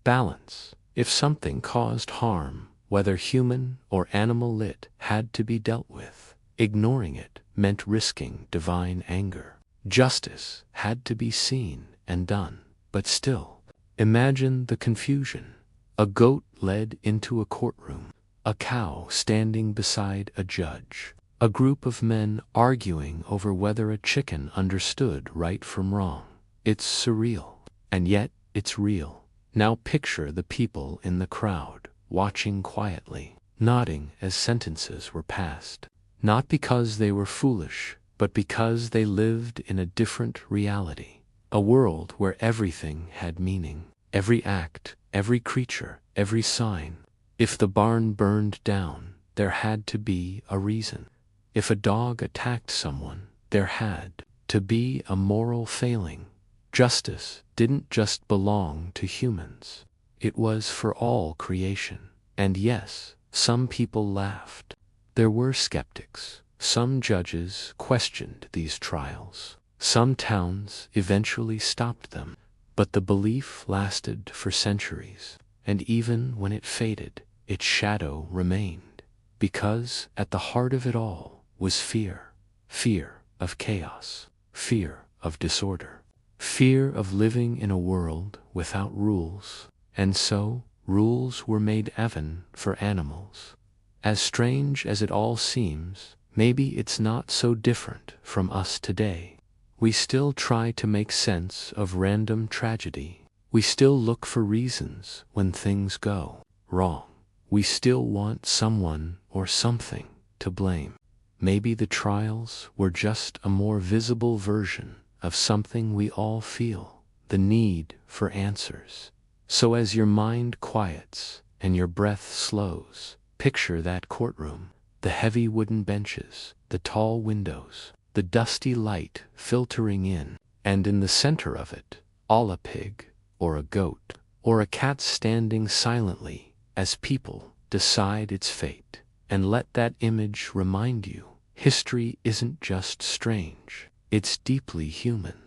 balance. If something caused harm, whether human or animal, it had to be dealt with. Ignoring it meant risking divine anger. Justice had to be seen and done. But still, imagine the confusion. A goat led into a courtroom, a cow standing beside a judge, a group of men arguing over whether a chicken understood right from wrong. It's surreal, and yet it's real. Now picture the people in the crowd, watching quietly, nodding as sentences were passed. Not because they were foolish, but because they lived in a different reality. A world where everything had meaning. Every act, every creature, every sign. If the barn burned down, there had to be a reason. If a dog attacked someone, there had to be a moral failing. Justice didn't just belong to humans. It was for all creation. And yes, some people laughed. There were skeptics. Some judges questioned these trials. Some towns eventually stopped them. But the belief lasted for centuries. And even when it faded, its shadow remained. Because at the heart of it all was fear. Fear of chaos. Fear of disorder. Fear of living in a world without rules. And so, rules were made even for animals. As strange as it all seems, maybe it's not so different from us today. We still try to make sense of random tragedy. We still look for reasons when things go wrong. We still want someone or something to blame. Maybe the trials were just a more visible version of something we all feel, the need for answers. So as your mind quiets and your breath slows, picture that courtroom, the heavy wooden benches, the tall windows, the dusty light filtering in, and in the center of it, all a pig, or a goat, or a cat standing silently as people decide its fate. And let that image remind you, history isn't just strange, it's deeply human.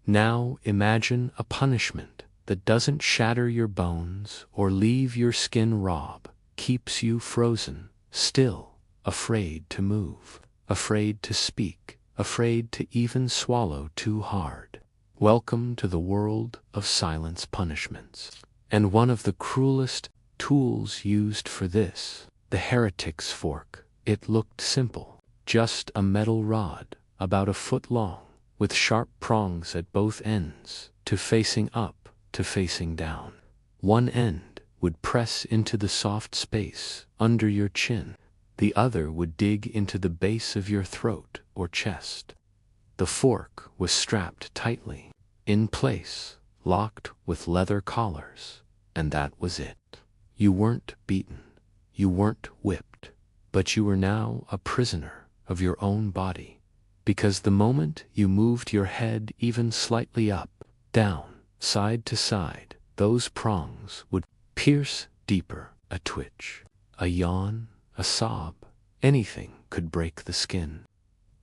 Now imagine a punishment that doesn't shatter your bones or leave your skin raw, keeps you frozen, still, afraid to move, afraid to speak, afraid to even swallow too hard. Welcome to the world of silence punishments. And one of the cruelest tools used for this, the heretic's fork. It looked simple, just a metal rod, about a foot long, with sharp prongs at both ends, to facing up, to facing down. One end would press into the soft space under your chin. The other would dig into the base of your throat or chest. The fork was strapped tightly, in place, locked with leather collars, and that was it. You weren't beaten, you weren't whipped, but you were now a prisoner of your own body, because the moment you moved your head even slightly up, down, side to side, those prongs would pierce deeper. A twitch, a yawn, a sob, anything could break the skin.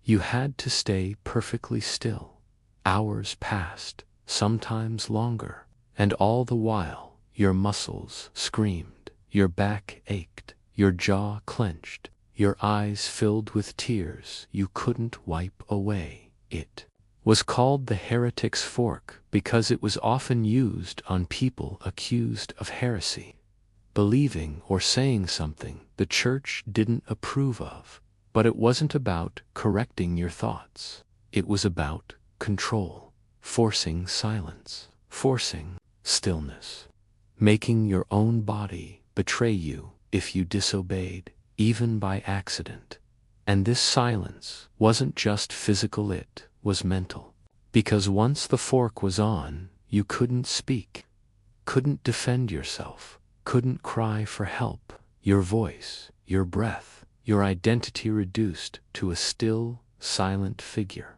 You had to stay perfectly still. Hours passed, sometimes longer, and all the while your muscles screamed, your back ached, your jaw clenched, your eyes filled with tears you couldn't wipe away. It was called the heretic's fork because it was often used on people accused of heresy, believing or saying something the church didn't approve of. But it wasn't about correcting your thoughts. It was about control, forcing silence, forcing stillness, making your own body betray you if you disobeyed, even by accident. And this silence wasn't just physical, it was mental. Because once the fork was on, you couldn't speak, couldn't defend yourself, couldn't cry for help. Your voice, your breath, your identity reduced to a still, silent figure.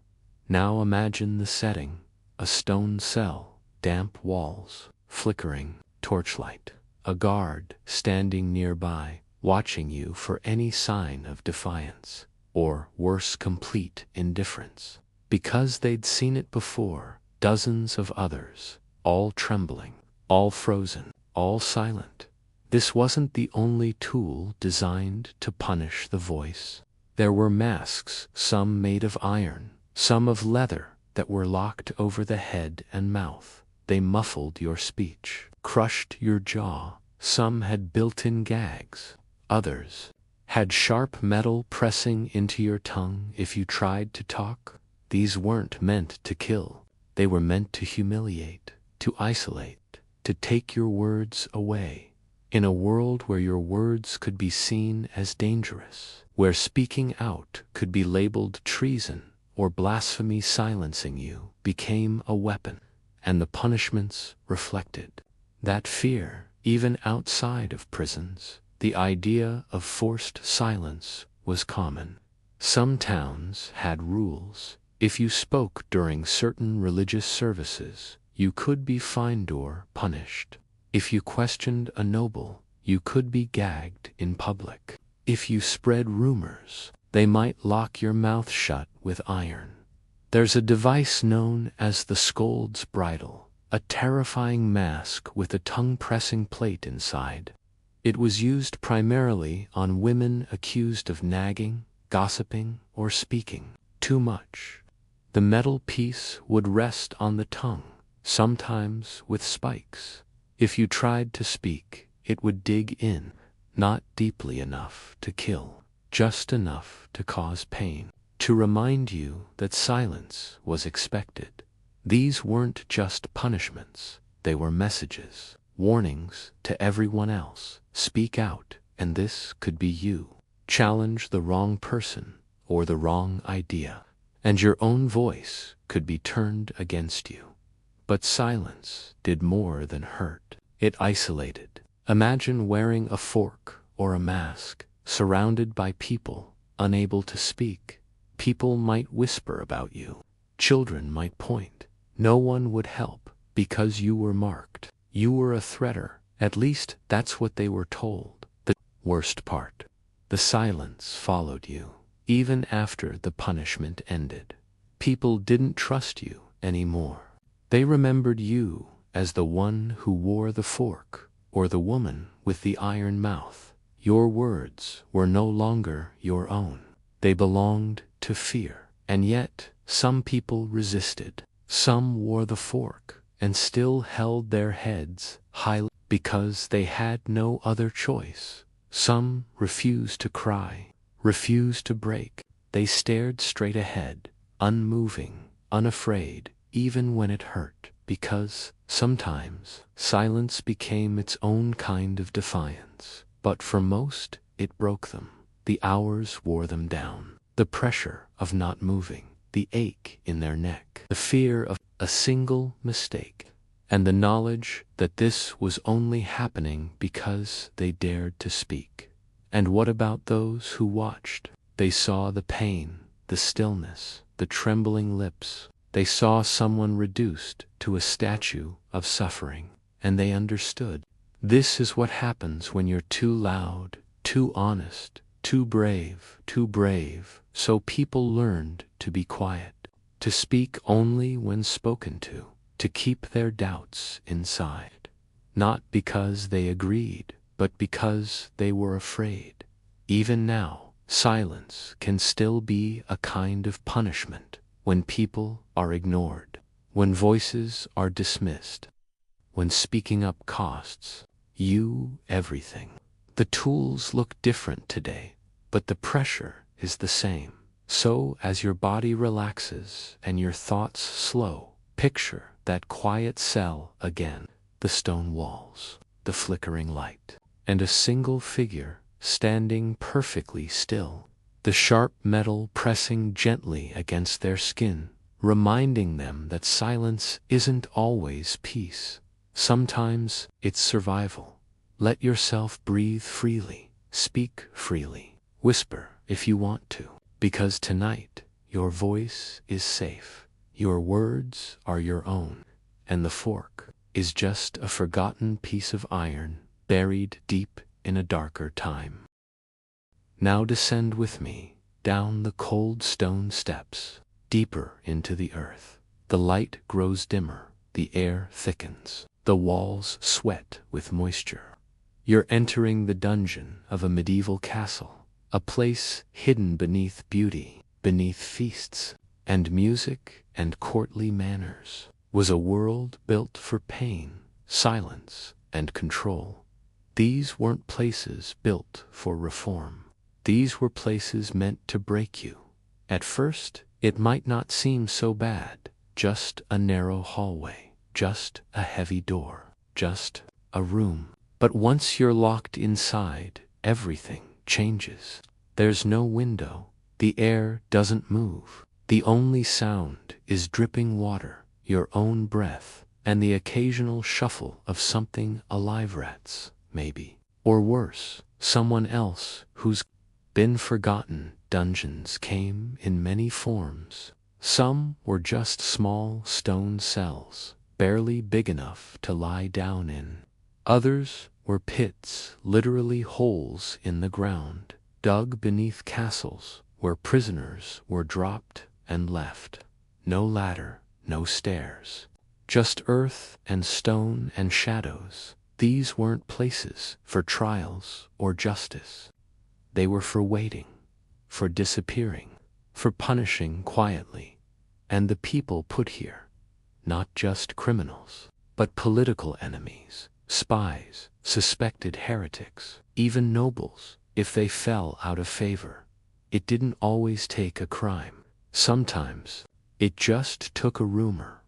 Now imagine the setting, a stone cell, damp walls, flickering torchlight, a guard standing nearby, watching you for any sign of defiance, or worse, complete indifference. Because they'd seen it before, dozens of others, all trembling, all frozen, all silent. This wasn't the only tool designed to punish the voice. There were masks, some made of iron, some of leather, that were locked over the head and mouth. They muffled your speech, crushed your jaw. Some had built-in gags. Others had sharp metal pressing into your tongue if you tried to talk. These weren't meant to kill. They were meant to humiliate, to isolate, to take your words away. In a world where your words could be seen as dangerous, where speaking out could be labeled treason or blasphemy, silencing you became a weapon, and the punishments reflected that fear. Even outside of prisons, the idea of forced silence was common. Some towns had rules. If you spoke during certain religious services, you could be fined or punished. If you questioned a noble, you could be gagged in public. If you spread rumors, they might lock your mouth shut with iron. There's a device known as the scold's bridle, a terrifying mask with a tongue-pressing plate inside. It was used primarily on women accused of nagging, gossiping, or speaking too much. The metal piece would rest on the tongue, sometimes with spikes. If you tried to speak, it would dig in, not deeply enough to kill, just enough to cause pain, to remind you that silence was expected. These weren't just punishments, they were messages, warnings to everyone else. Speak out, and this could be you. Challenge the wrong person or the wrong idea, and your own voice could be turned against you. But silence did more than hurt. It isolated. Imagine wearing a fork or a mask, surrounded by people, unable to speak. People might whisper about you. Children might point. No one would help because you were marked. You were a threater. At least that's what they were told. The worst part, the silence followed you, even after the punishment ended. People didn't trust you anymore. They remembered you as the one who wore the fork or the woman with the iron mouth. Your words were no longer your own. They belonged to fear. And yet, some people resisted. Some wore the fork and still held their heads high because they had no other choice. Some refused to cry, refused to break. They stared straight ahead, unmoving, unafraid, even when it hurt, because sometimes silence became its own kind of defiance. But for most, it broke them. The hours wore them down. The pressure of not moving, the ache in their neck, the fear of a single mistake, and the knowledge that this was only happening because they dared to speak. And what about those who watched? They saw the pain, the stillness, the trembling lips. They saw someone reduced to a statue of suffering, and they understood. This is what happens when you're too loud, too honest, too brave, so people learned to be quiet, to speak only when spoken to keep their doubts inside. Not because they agreed, but because they were afraid. Even now, silence can still be a kind of punishment when people are ignored, when voices are dismissed, when speaking up costs you everything. The tools look different today, but the pressure is the same. So as your body relaxes and your thoughts slow, picture that quiet cell again, the stone walls, the flickering light, and a single figure standing perfectly still, the sharp metal pressing gently against their skin, reminding them that silence isn't always peace. Sometimes it's survival. Let yourself breathe freely, speak freely, whisper if you want to, because tonight your voice is safe, your words are your own, and the fork is just a forgotten piece of iron buried deep in a darker time. Now descend with me down the cold stone steps, deeper into the earth. The light grows dimmer, the air thickens, the walls sweat with moisture. You're entering the dungeon of a medieval castle, a place hidden beneath beauty, beneath feasts, and music and courtly manners. Was a world built for pain, silence, and control. These weren't places built for reform. These were places meant to break you. At first, it might not seem so bad, just a narrow hallway, just a heavy door, just a room. But once you're locked inside, everything changes. There's no window, the air doesn't move. The only sound is dripping water, your own breath, and the occasional shuffle of something alive, rats, maybe. Or worse, someone else who's been forgotten. Dungeons came in many forms. Some were just small stone cells, barely big enough to lie down in. Others were pits, literally holes in the ground, dug beneath castles, where prisoners were dropped and left. No ladder, no stairs. Just earth and stone and shadows. These weren't places for trials or justice. They were for waiting, for disappearing, for punishing quietly. And the people put here, not just criminals, but political enemies, spies, suspected heretics, even nobles, if they fell out of favor. It didn't always take a crime. Sometimes, it just took a rumor.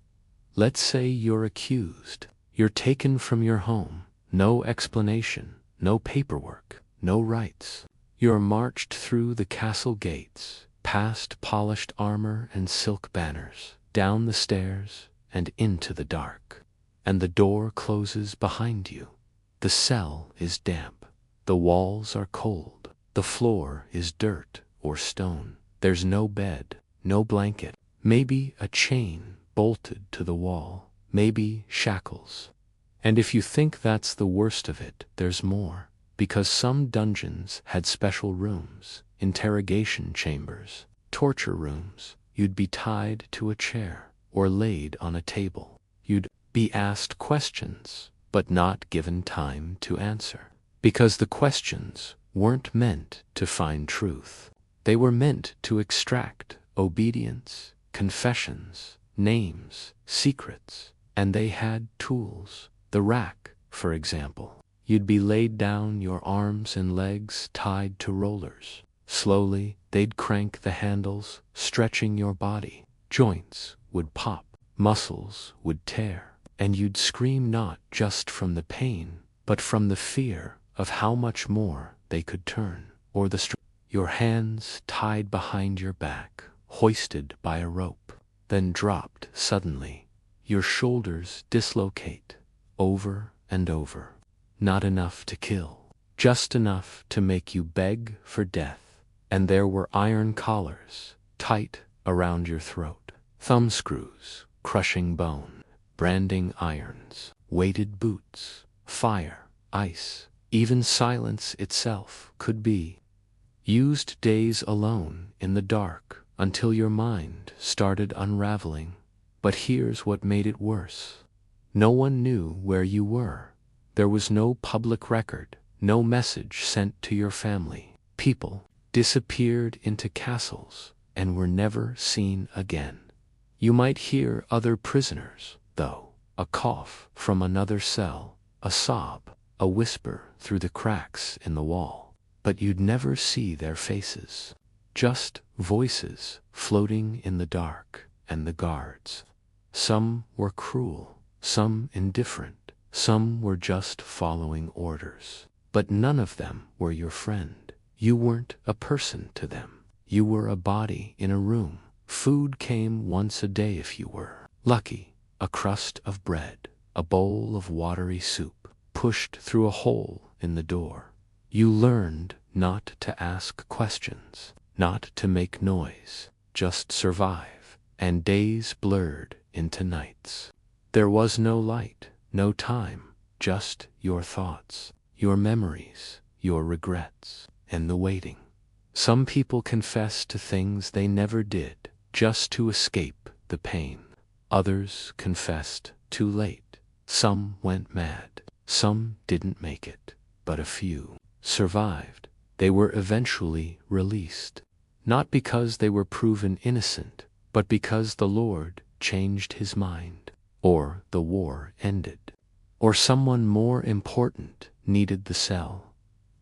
Let's say you're accused. You're taken from your home. No explanation, no paperwork, no rights. You're marched through the castle gates, past polished armor and silk banners, down the stairs and into the dark. And the door closes behind you. The cell is damp. The walls are cold. The floor is dirt or stone. There's no bed, no blanket, maybe a chain bolted to the wall, maybe shackles. And if you think that's the worst of it, there's more, because some dungeons had special rooms, interrogation chambers, torture rooms. You'd be tied to a chair or laid on a table. You'd be asked questions, but not given time to answer, because the questions weren't meant to find truth. They were meant to extract obedience, confessions, names, secrets, and they had tools. The rack, for example. You'd be laid down, your arms and legs tied to rollers. Slowly, they'd crank the handles, stretching your body. Joints would pop, muscles would tear, and you'd scream, not just from the pain, but from the fear of how much more they could turn. Or your hands tied behind your back, hoisted by a rope, then dropped suddenly. Your shoulders dislocate, over and over. Not enough to kill, just enough to make you beg for death. And there were iron collars, tight around your throat, thumb screws, crushing bone, branding irons, weighted boots, fire, ice, even silence itself could be used. Days alone in the dark until your mind started unraveling. But here's what made it worse. No one knew where you were. There was no public record, no message sent to your family. People disappeared into castles and were never seen again. You might hear other prisoners, though, a cough from another cell, a sob, a whisper through the cracks in the wall. But you'd never see their faces, just voices floating in the dark. And the guards. Some were cruel, some indifferent, some were just following orders. But none of them were your friend. You weren't a person to them. You were a body in a room. Food came once a day if you were lucky. A crust of bread, a bowl of watery soup, pushed through a hole in the door. You learned not to ask questions, not to make noise, just survive. And days blurred into nights. There was no light, no time, just your thoughts, your memories, your regrets, and the waiting. Some people confessed to things they never did, just to escape the pain. Others confessed too late. Some went mad. Some didn't make it, but a few survived. They were eventually released, not because they were proven innocent, but because the Lord changed his mind, or the war ended, or someone more important needed the cell.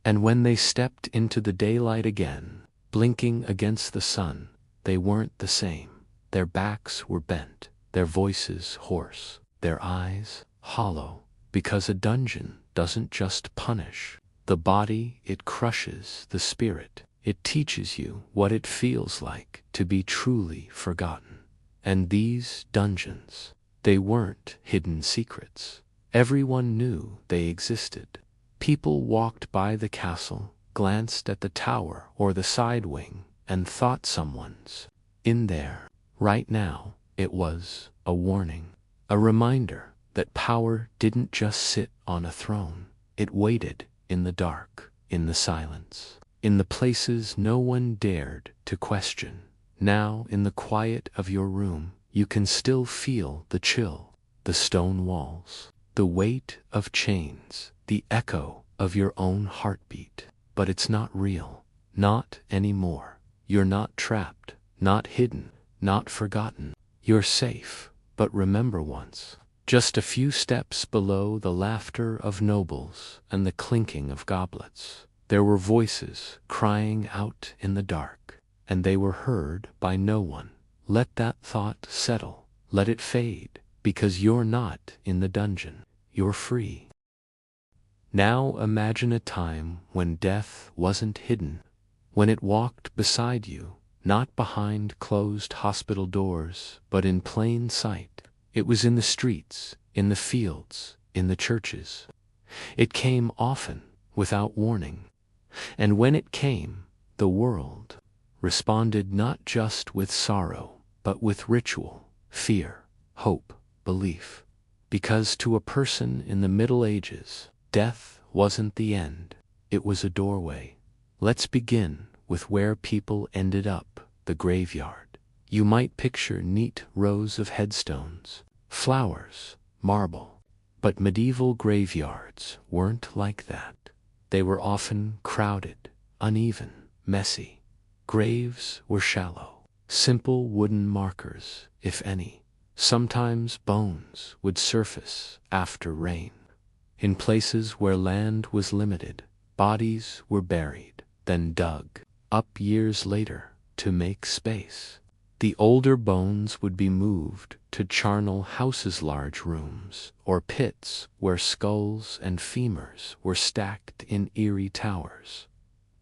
And when they stepped into the daylight again, blinking against the sun, they weren't the same. Their backs were bent, their voices hoarse, their eyes hollow, because a dungeon doesn't just punish the body, it crushes the spirit. It teaches you what it feels like to be truly forgotten. And these dungeons, they weren't hidden secrets. Everyone knew they existed. People walked by the castle, glanced at the tower or the side wing, and thought someone's in there. Right now, it was a warning, a reminder that power didn't just sit on a throne. It waited in the dark, in the silence, in the places no one dared to question. Now, in the quiet of your room, you can still feel the chill, the stone walls, the weight of chains, the echo of your own heartbeat. But it's not real. Not anymore. You're not trapped, not hidden, not forgotten. You're safe. But remember once, just a few steps below the laughter of nobles and the clinking of goblets, there were voices crying out in the dark, and they were heard by no one. Let that thought settle. Let it fade, because you're not in the dungeon. You're free. Now imagine a time when death wasn't hidden, when it walked beside you, not behind closed hospital doors, but in plain sight. It was in the streets, in the fields, in the churches. It came often, without warning. And when it came, the world responded not just with sorrow, but with ritual, fear, hope, belief. Because to a person in the Middle Ages, death wasn't the end, it was a doorway. Let's begin with where people ended up, the graveyard. You might picture neat rows of headstones, flowers, marble. But medieval graveyards weren't like that. They were often crowded, uneven, messy. Graves were shallow, simple wooden markers, if any. Sometimes bones would surface after rain. In places where land was limited, bodies were buried, then dug up years later to make space. The older bones would be moved to charnel houses' large rooms, or pits where skulls and femurs were stacked in eerie towers.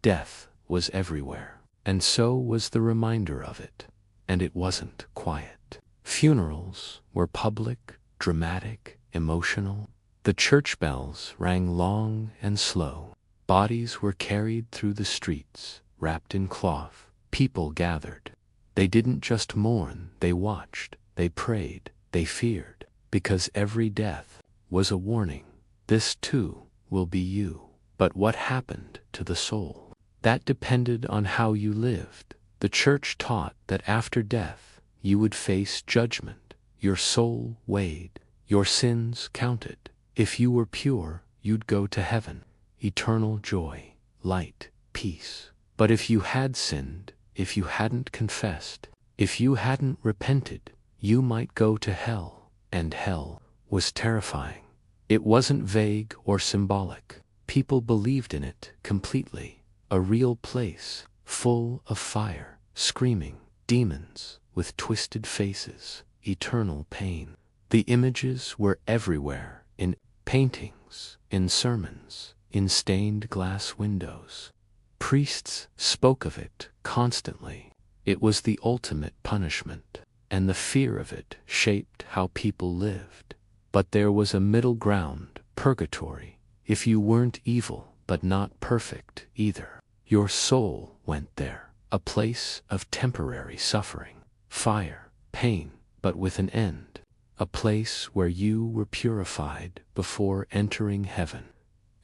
Death was everywhere, and so was the reminder of it, and it wasn't quiet. Funerals were public, dramatic, emotional. The church bells rang long and slow. Bodies were carried through the streets, wrapped in cloth. People gathered. They didn't just mourn, they watched, they prayed, they feared, because every death was a warning. This too will be you. But what happened to the soul? That depended on how you lived. The church taught that after death, you would face judgment. Your soul weighed, your sins counted. If you were pure, you'd go to heaven, eternal joy, light, peace. But if you had sinned, if you hadn't confessed, if you hadn't repented, you might go to hell, and hell was terrifying. It wasn't vague or symbolic. People believed in it completely. A real place, full of fire, screaming, demons with twisted faces, eternal pain. The images were everywhere, in paintings, in sermons, in stained glass windows. Priests spoke of it constantly. It was the ultimate punishment, and the fear of it shaped how people lived. But there was a middle ground, purgatory. If you weren't evil, but not perfect either, your soul went there, a place of temporary suffering, fire, pain, but with an end, a place where you were purified before entering heaven.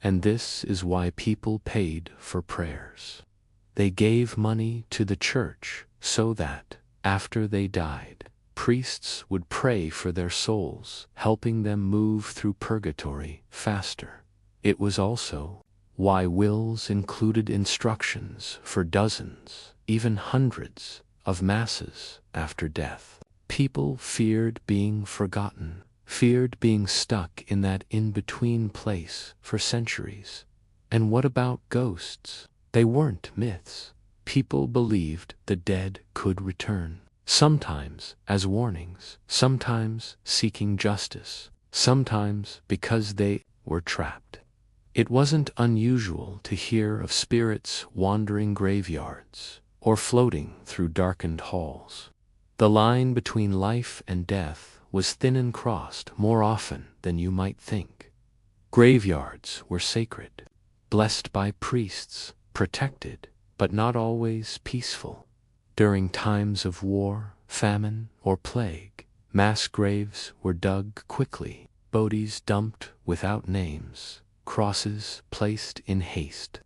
And this is why people paid for prayers. They gave money to the church so that, after they died, priests would pray for their souls, helping them move through purgatory faster. It was also why wills included instructions for dozens, even hundreds, of masses after death. People feared being forgotten, feared being stuck in that in-between place for centuries. And what about ghosts? They weren't myths. People believed the dead could return, sometimes as warnings, sometimes seeking justice, sometimes because they were trapped. It wasn't unusual to hear of spirits wandering graveyards or floating through darkened halls. The line between life and death was thin and crossed more often than you might think. Graveyards were sacred, blessed by priests, protected, but not always peaceful. During times of war, famine, or plague, mass graves were dug quickly, bodies dumped without names, crosses placed in haste.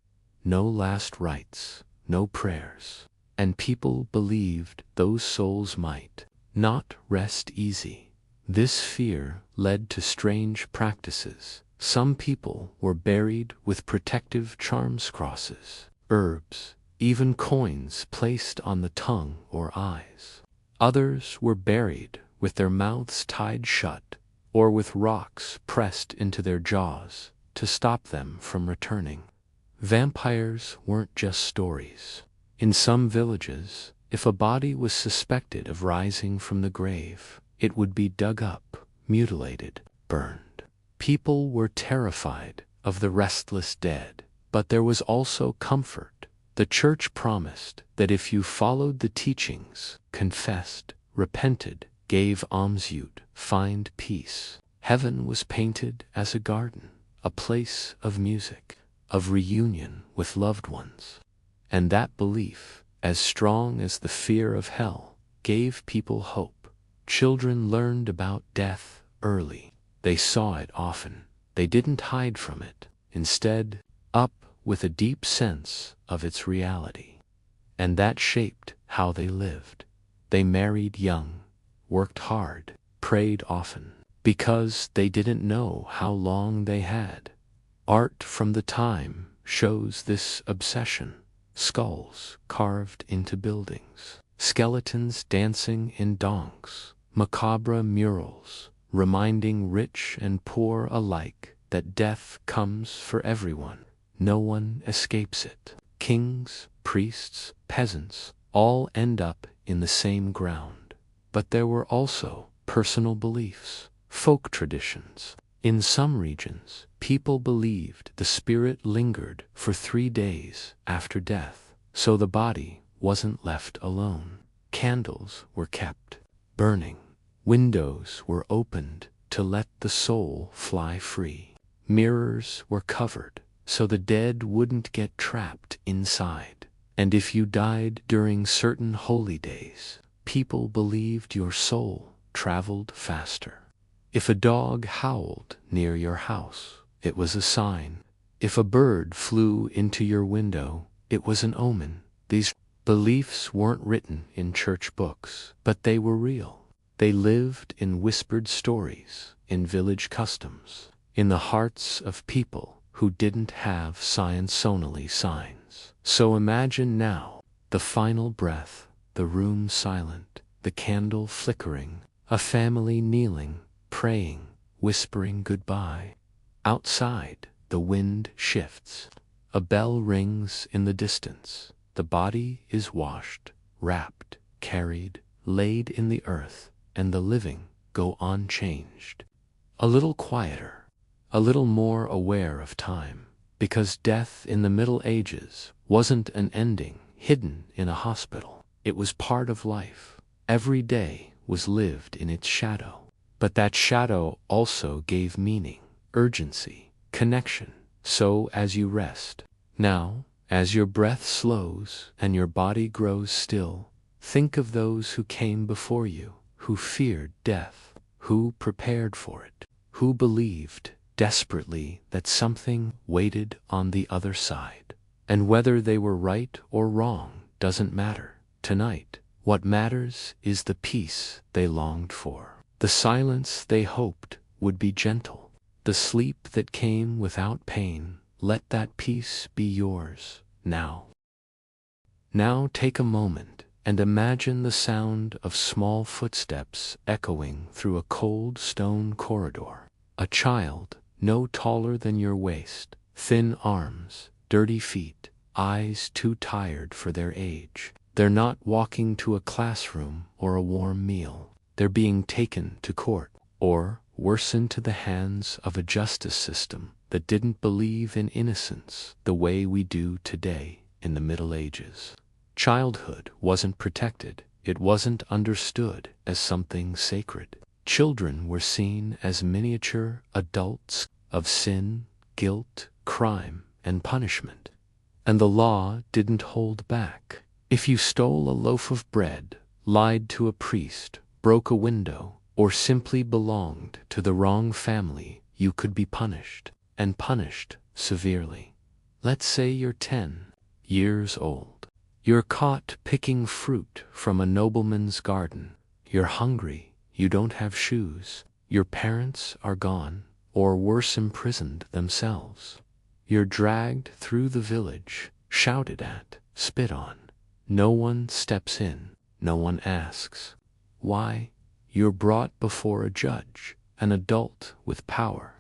No last rites, no prayers, and people believed those souls might not rest easy. This fear led to strange practices. Some people were buried with protective charms, crosses, herbs, even coins placed on the tongue or eyes. Others were buried with their mouths tied shut, or with rocks pressed into their jaws to stop them from returning. Vampires weren't just stories. In some villages, if a body was suspected of rising from the grave, it would be dug up, mutilated, burned. People were terrified of the restless dead, but there was also comfort. The church promised that if you followed the teachings, confessed, repented, gave alms, you'd find peace. Heaven was painted as a garden, a place of music, of reunion with loved ones. And that belief, as strong as the fear of hell, gave people hope. Children learned about death early. They saw it often. They didn't hide from it. Instead, up with a deep sense of its reality. And that shaped how they lived. They married young, worked hard, prayed often, because they didn't know how long they had. Art from the time shows this obsession. Skulls carved into buildings, skeletons dancing in donks, macabre murals reminding rich and poor alike that death comes for everyone. No one escapes it. Kings, priests, peasants all end up in the same ground. But there were also personal beliefs, folk traditions. In some regions, people believed the spirit lingered for 3 days after death, so the body wasn't left alone. Candles were kept burning. Windows were opened to let the soul fly free. Mirrors were covered so the dead wouldn't get trapped inside. And if you died during certain holy days, people believed your soul traveled faster. If a dog howled near your house, it was a sign. If a bird flew into your window, it was an omen. These beliefs weren't written in church books, but they were real. They lived in whispered stories, in village customs, in the hearts of people who didn't have science-only signs. So imagine now, the final breath, the room silent, the candle flickering, a family kneeling, praying, whispering goodbye. Outside, the wind shifts. A bell rings in the distance. The body is washed, wrapped, carried, laid in the earth, and the living go on changed. A little quieter, a little more aware of time, because death in the Middle Ages wasn't an ending hidden in a hospital. It was part of life. Every day was lived in its shadow. But that shadow also gave meaning, urgency, connection. So as you rest, now, as your breath slows and your body grows still, think of those who came before you, who feared death, who prepared for it, who believed desperately that something waited on the other side. And whether they were right or wrong doesn't matter. Tonight, what matters is the peace they longed for, the silence they hoped would be gentle, the sleep that came without pain. Let that peace be yours now. Now take a moment and imagine the sound of small footsteps echoing through a cold stone corridor. A child, no taller than your waist, thin arms, dirty feet, eyes too tired for their age. They're not walking to a classroom or a warm meal. They're being taken to court, or, worse, into the hands of a justice system that didn't believe in innocence the way we do today in the Middle Ages. Childhood wasn't protected. It wasn't understood as something sacred. Children were seen as miniature adults of sin, guilt, crime, and punishment. And the law didn't hold back. If you stole a loaf of bread, lied to a priest, broke a window, or simply belonged to the wrong family, you could be punished, and punished severely. Let's say you're 10 years old. You're caught picking fruit from a nobleman's garden. You're hungry, you don't have shoes, your parents are gone, or worse, imprisoned themselves. You're dragged through the village, shouted at, spit on. No one steps in, no one asks why. You're brought before a judge, an adult with power,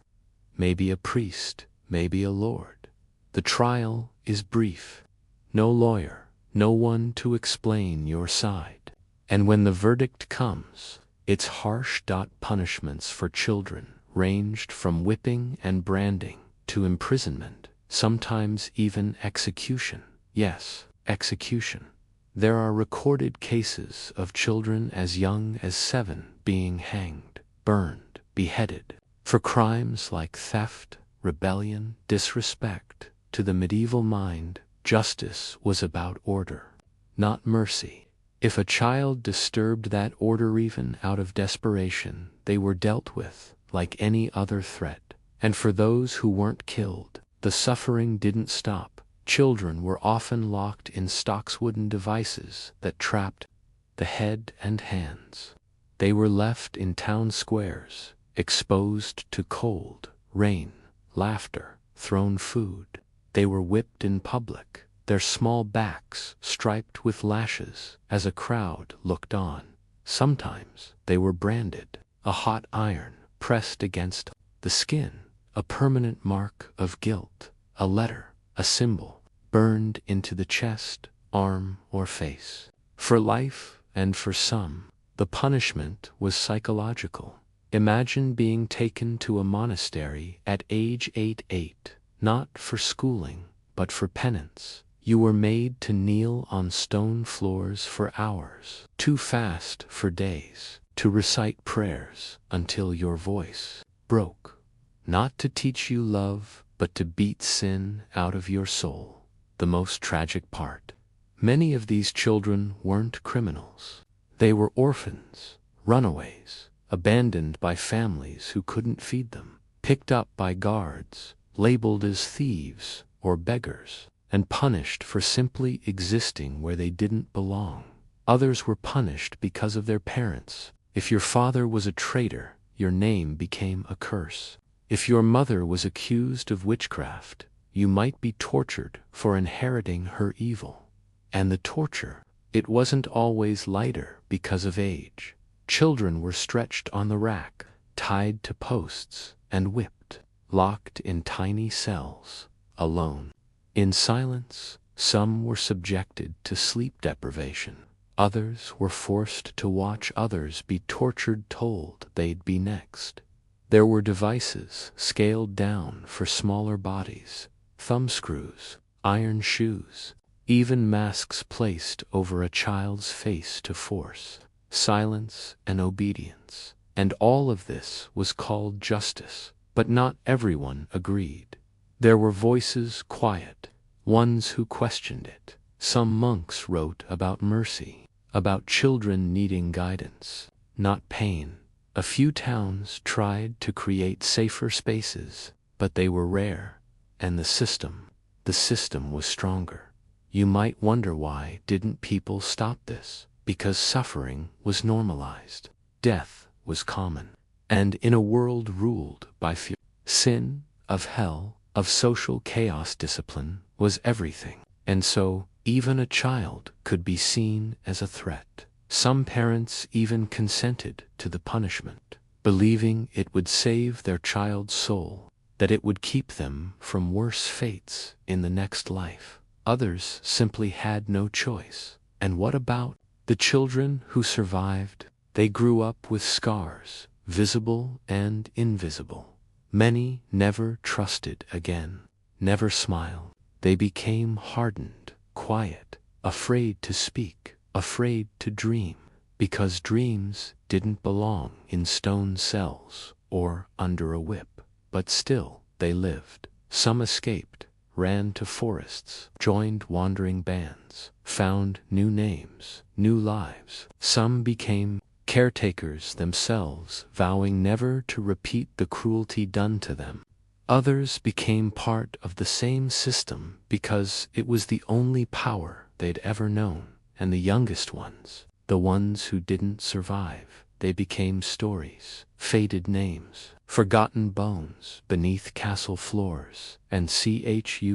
maybe a priest, maybe a lord. The trial is brief. No lawyer, no one to explain your side. And when the verdict comes, it's harsh. Punishments for children ranged from whipping and branding to imprisonment, sometimes even execution. Yes, execution. There are recorded cases of children as young as 7 being hanged, burned, beheaded for crimes like theft, rebellion, disrespect. To the medieval mind, justice was about order, not mercy. If a child disturbed that order even out of desperation, they were dealt with like any other threat. And for those who weren't killed, the suffering didn't stop. Children were often locked in stocks, wooden devices that trapped the head and hands. They were left in town squares, exposed to cold, rain, laughter, thrown food. They were whipped in public, their small backs striped with lashes as a crowd looked on. Sometimes they were branded, a hot iron pressed against the skin, a permanent mark of guilt, a letter, a symbol, burned into the chest, arm, or face. For life, and for some, the punishment was psychological. Imagine being taken to a monastery at age 8, not for schooling, but for penance. You were made to kneel on stone floors for hours, to fast for days, to recite prayers until your voice broke. Not to teach you love, but to beat sin out of your soul. The most tragic part: many of these children weren't criminals. They were orphans, runaways, abandoned by families who couldn't feed them, picked up by guards, labeled as thieves or beggars, and punished for simply existing where they didn't belong. Others were punished because of their parents. If your father was a traitor, your name became a curse. If your mother was accused of witchcraft, you might be tortured for inheriting her evil. And the torture, it wasn't always lighter because of age. Children were stretched on the rack, tied to posts, and whipped, locked in tiny cells, alone. In silence, some were subjected to sleep deprivation. Others were forced to watch others be tortured, told they'd be next. There were devices scaled down for smaller bodies, thumbscrews, iron shoes, even masks placed over a child's face to force silence and obedience. And all of this was called justice, but not everyone agreed. There were voices quiet, ones who questioned it. Some monks wrote about mercy, about children needing guidance, not pain. A few towns tried to create safer spaces, but they were rare, and the system was stronger. You might wonder, why didn't people stop this? Because suffering was normalized. Death was common. And in a world ruled by fear, sin, of hell, of social chaos, discipline was everything. And so, even a child could be seen as a threat. Some parents even consented to the punishment, believing it would save their child's soul, that it would keep them from worse fates in the next life. Others simply had no choice. And what about the children who survived? They grew up with scars, visible and invisible. Many never trusted again, never smiled. They became hardened, quiet, afraid to speak, afraid to dream, because dreams didn't belong in stone cells or under a whip. But still they lived. Some escaped, ran to forests, joined wandering bands, found new names, new lives. Some became caretakers themselves, vowing never to repeat the cruelty done to them. Others became part of the same system because it was the only power they'd ever known. And the youngest ones, the ones who didn't survive, they became stories, faded names, forgotten bones beneath castle floors, and CHURCHYARDS.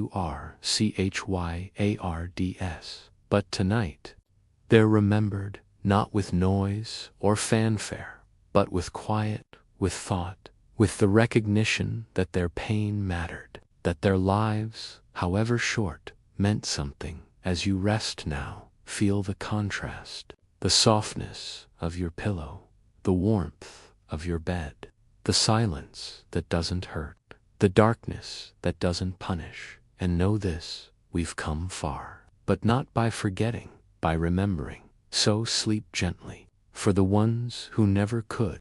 But tonight, they're remembered not with noise or fanfare, but with quiet, with thought, with the recognition that their pain mattered, that their lives, however short, meant something. As you rest now, feel the contrast, the softness of your pillow, the warmth of your bed, the silence that doesn't hurt, the darkness that doesn't punish. And know this, we've come far, but not by forgetting, by remembering. So sleep gently, for the ones who never could.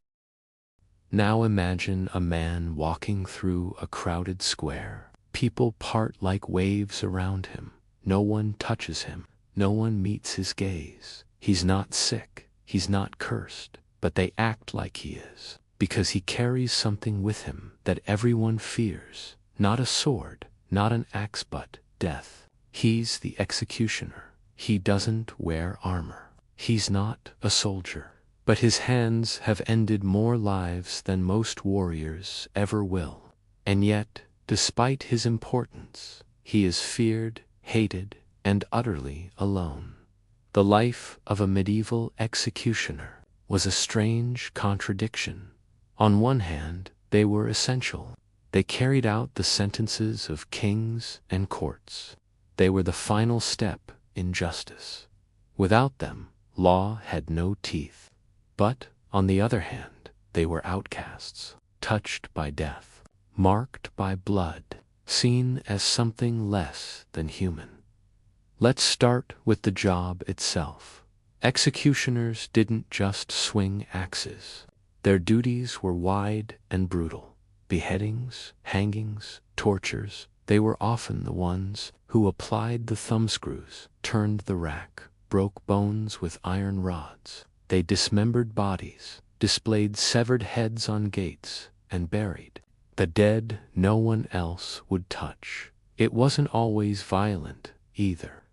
Now imagine a man walking through a crowded square. People part like waves around him. No one touches him. No one meets his gaze. He's not sick. He's not cursed. But they act like he is, because he carries something with him that everyone fears. Not a sword, not an axe, but death. He's the executioner. He doesn't wear armor. He's not a soldier, but his hands have ended more lives than most warriors ever will. And yet, despite his importance, he is feared, hated, and utterly alone. The life of a medieval executioner was a strange contradiction. On one hand, they were essential. They carried out the sentences of kings and courts. They were the final step in justice. Without them, law had no teeth. But, on the other hand, they were outcasts, touched by death, marked by blood, seen as something less than human. Let's start with the job itself. Executioners didn't just swing axes. Their duties were wide and brutal. Beheadings, hangings, tortures. They were often the ones who applied the thumbscrews, turned the rack, broke bones with iron rods. They dismembered bodies, displayed severed heads on gates, and buried the dead no one else would touch. It wasn't always violent, either.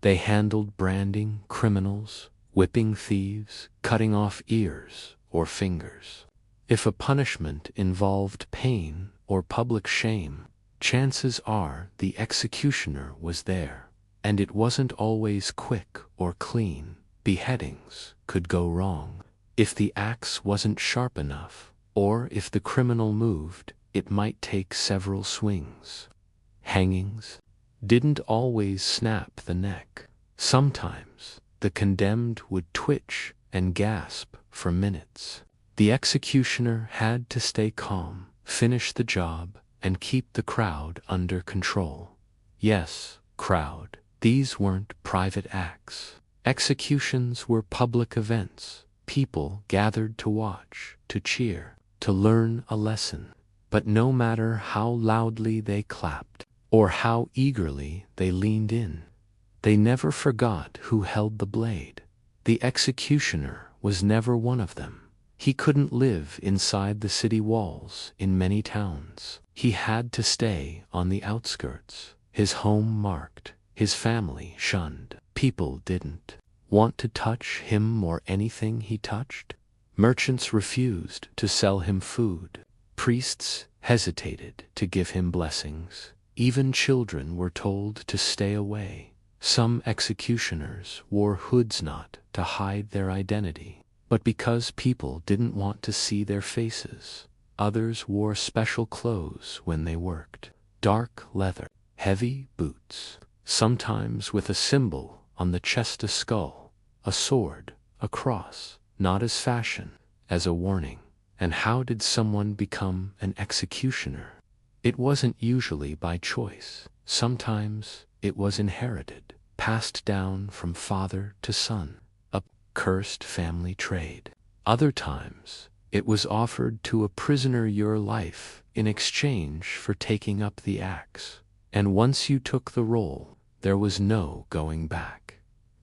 They handled branding criminals, whipping thieves, cutting off ears or fingers. If a punishment involved pain or public shame, chances are the executioner was there. And it wasn't always quick or clean. Beheadings could go wrong. If the axe wasn't sharp enough, or if the criminal moved, it might take several swings. Hangings didn't always snap the neck. Sometimes the condemned would twitch and gasp for minutes. The executioner had to stay calm, finish the job, and keep the crowd under control. Yes, crowd. These weren't private acts. Executions were public events. People gathered to watch, to cheer, to learn a lesson. But no matter how loudly they clapped, or how eagerly they leaned in, they never forgot who held the blade. The executioner was never one of them. He couldn't live inside the city walls in many towns. He had to stay on the outskirts, his home marked, his family shunned. People didn't want to touch him or anything he touched. Merchants refused to sell him food. Priests hesitated to give him blessings. Even children were told to stay away. Some executioners wore hoods not to hide their identity, but because people didn't want to see their faces. Others wore special clothes when they worked. Dark leather, heavy boots, sometimes with a symbol on the chest, a skull, a sword, a cross, not as fashion, as a warning. And how did someone become an executioner? It wasn't usually by choice. Sometimes it was inherited, passed down from father to son, a cursed family trade. Other times it was offered to a prisoner your life in exchange for taking up the axe. And once you took the role, there was no going back.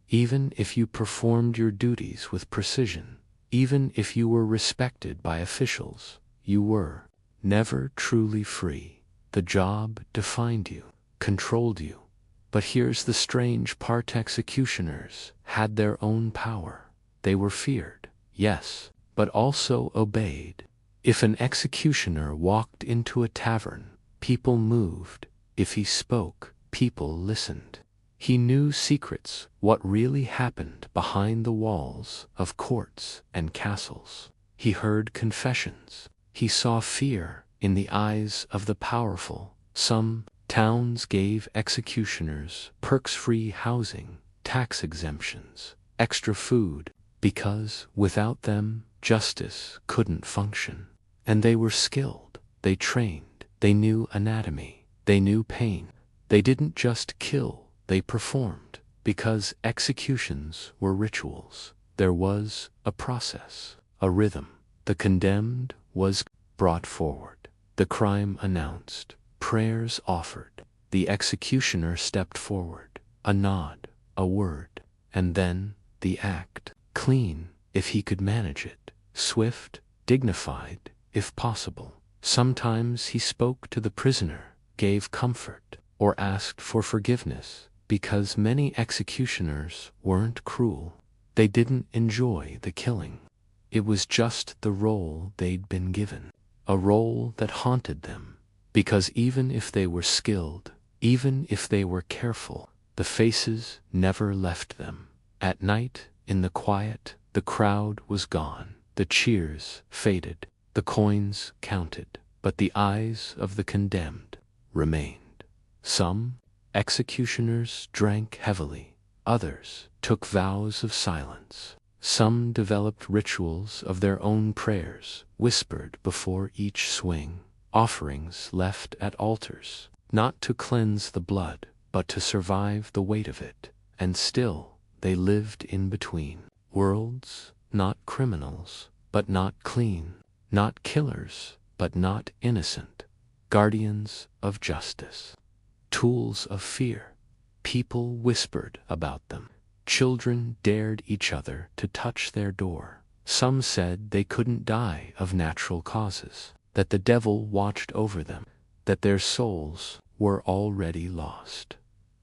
Even if you performed your duties with precision, even if you were respected by officials, you were never truly free. The job defined you, controlled you. But here's the strange part: executioners had their own power. They were feared, yes, but also obeyed. If an executioner walked into a tavern, people moved. If he spoke, people listened. He knew secrets, what really happened behind the walls of courts and castles. He heard confessions. He saw fear in the eyes of the powerful. Some towns gave executioners perks: free housing, tax exemptions, extra food, because without them, justice couldn't function. And they were skilled. They trained. They knew anatomy. They knew pain. They didn't just kill. They performed, because executions were rituals. There was a process, a rhythm. The condemned was brought forward, the crime announced, prayers offered. The executioner stepped forward, a nod, a word, and then the act. Clean, if he could manage it, swift, dignified, if possible. Sometimes he spoke to the prisoner, gave comfort, or asked for forgiveness. Because many executioners weren't cruel. They didn't enjoy the killing. It was just the role they'd been given, a role that haunted them. Because even if they were skilled, even if they were careful, the faces never left them. At night, in the quiet, the crowd was gone. The cheers faded, the coins counted, but the eyes of the condemned remained. Some executioners drank heavily. Others took vows of silence. Some developed rituals of their own: prayers whispered before each swing, offerings left at altars, not to cleanse the blood, but to survive the weight of it. And still they lived in between worlds, not criminals, but not clean, not killers, but not innocent, guardians of justice. Tools of fear. People whispered about them. Children dared each other to touch their door. Some said they couldn't die of natural causes, that the devil watched over them, that their souls were already lost.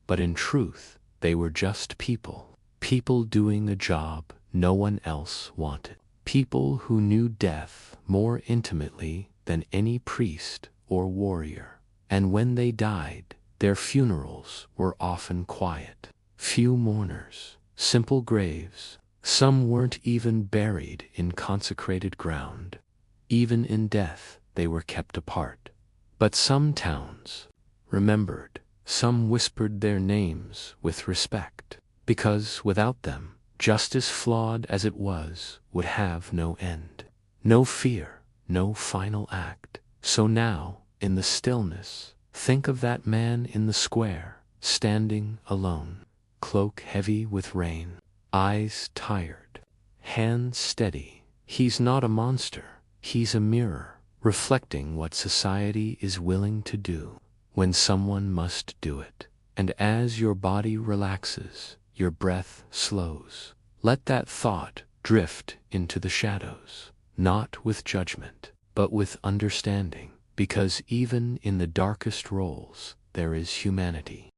But in truth, they were just people. People doing a job no one else wanted. People who knew death more intimately than any priest or warrior. And when they died, their funerals were often quiet. Few mourners, simple graves. Some weren't even buried in consecrated ground. Even in death, they were kept apart. But some towns remembered. Some whispered their names with respect, because without them, justice, flawed as it was, would have no end. No fear, no final act. So now, in the stillness, think of that man in the square, standing alone, cloak heavy with rain, eyes tired, hands steady. He's not a monster, he's a mirror, reflecting what society is willing to do when someone must do it. And as your body relaxes, your breath slows. Let that thought drift into the shadows, not with judgment, but with understanding. Because even in the darkest roles, there is humanity.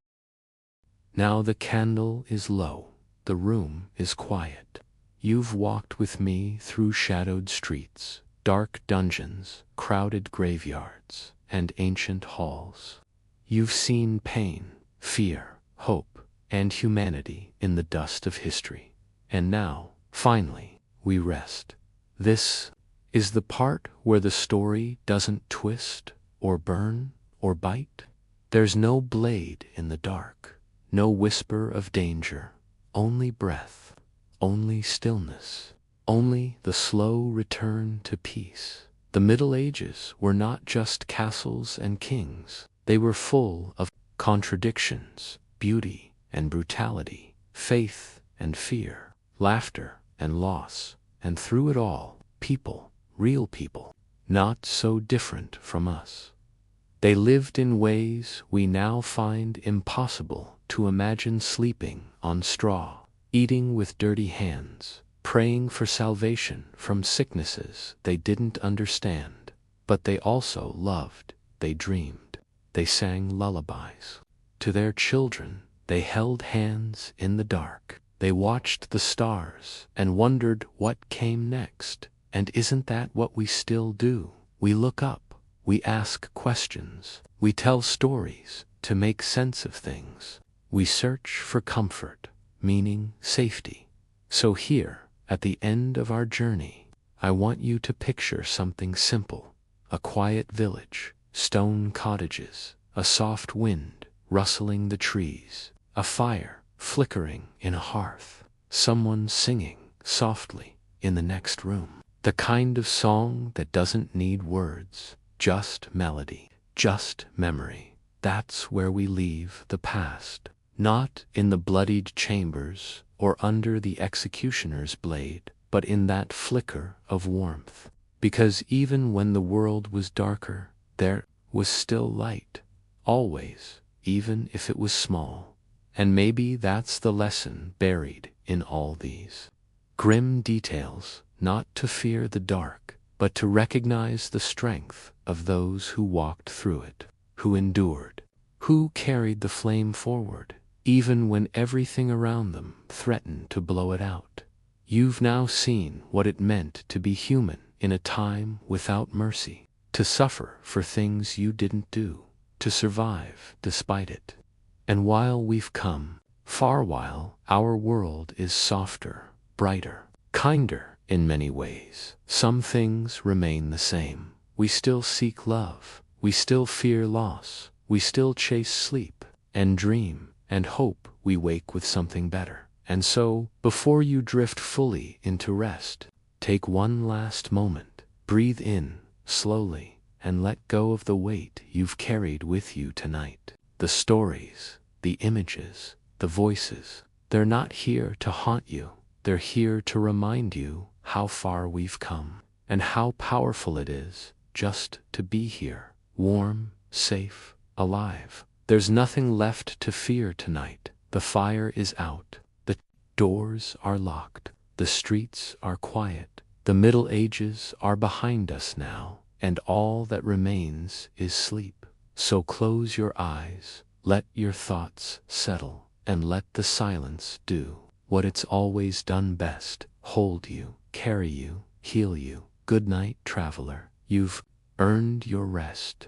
Now the candle is low, the room is quiet. You've walked with me through shadowed streets, dark dungeons, crowded graveyards, and ancient halls. You've seen pain, fear, hope, and humanity in the dust of history. And now, finally, we rest. This is the part where the story doesn't twist or burn or bite. There's no blade in the dark, no whisper of danger, only breath, only stillness, only the slow return to peace. The Middle Ages were not just castles and kings. They were full of contradictions, beauty and brutality, faith and fear, laughter and loss, and through it all, people, real people, not so different from us. They lived in ways we now find impossible to imagine: sleeping on straw, eating with dirty hands, praying for salvation from sicknesses they didn't understand. But they also loved, they dreamed, they sang lullabies. To their children, they held hands in the dark. They watched the stars and wondered what came next. And isn't that what we still do? We look up. We ask questions. We tell stories to make sense of things. We search for comfort, meaning, safety. So here, at the end of our journey, I want you to picture something simple: a quiet village, stone cottages, a soft wind rustling the trees, a fire flickering in a hearth, someone singing softly in the next room. The kind of song that doesn't need words, just melody, just memory. That's where we leave the past. Not in the bloodied chambers or under the executioner's blade, but in that flicker of warmth. Because even when the world was darker, there was still light. Always, even if it was small. And maybe that's the lesson buried in all these grim details: not to fear the dark, but to recognize the strength of those who walked through it, who endured, who carried the flame forward, even when everything around them threatened to blow it out. You've now seen what it meant to be human in a time without mercy, to suffer for things you didn't do, to survive despite it. And while we've come far, while our world is softer, brighter, kinder in many ways, some things remain the same. We still seek love, we still fear loss, we still chase sleep and dream and hope we wake with something better. And so, before you drift fully into rest, take one last moment, breathe in slowly, and let go of the weight you've carried with you tonight. The stories, the images, the voices, they're not here to haunt you. They're here to remind you how far we've come, and how powerful it is just to be here, warm, safe, alive. There's nothing left to fear tonight. The fire is out, the doors are locked, the streets are quiet, the Middle Ages are behind us now, and all that remains is sleep. So close your eyes, let your thoughts settle, and let the silence do what it's always done best: hold you, carry you, heal you. Good night, traveler. You've earned your rest.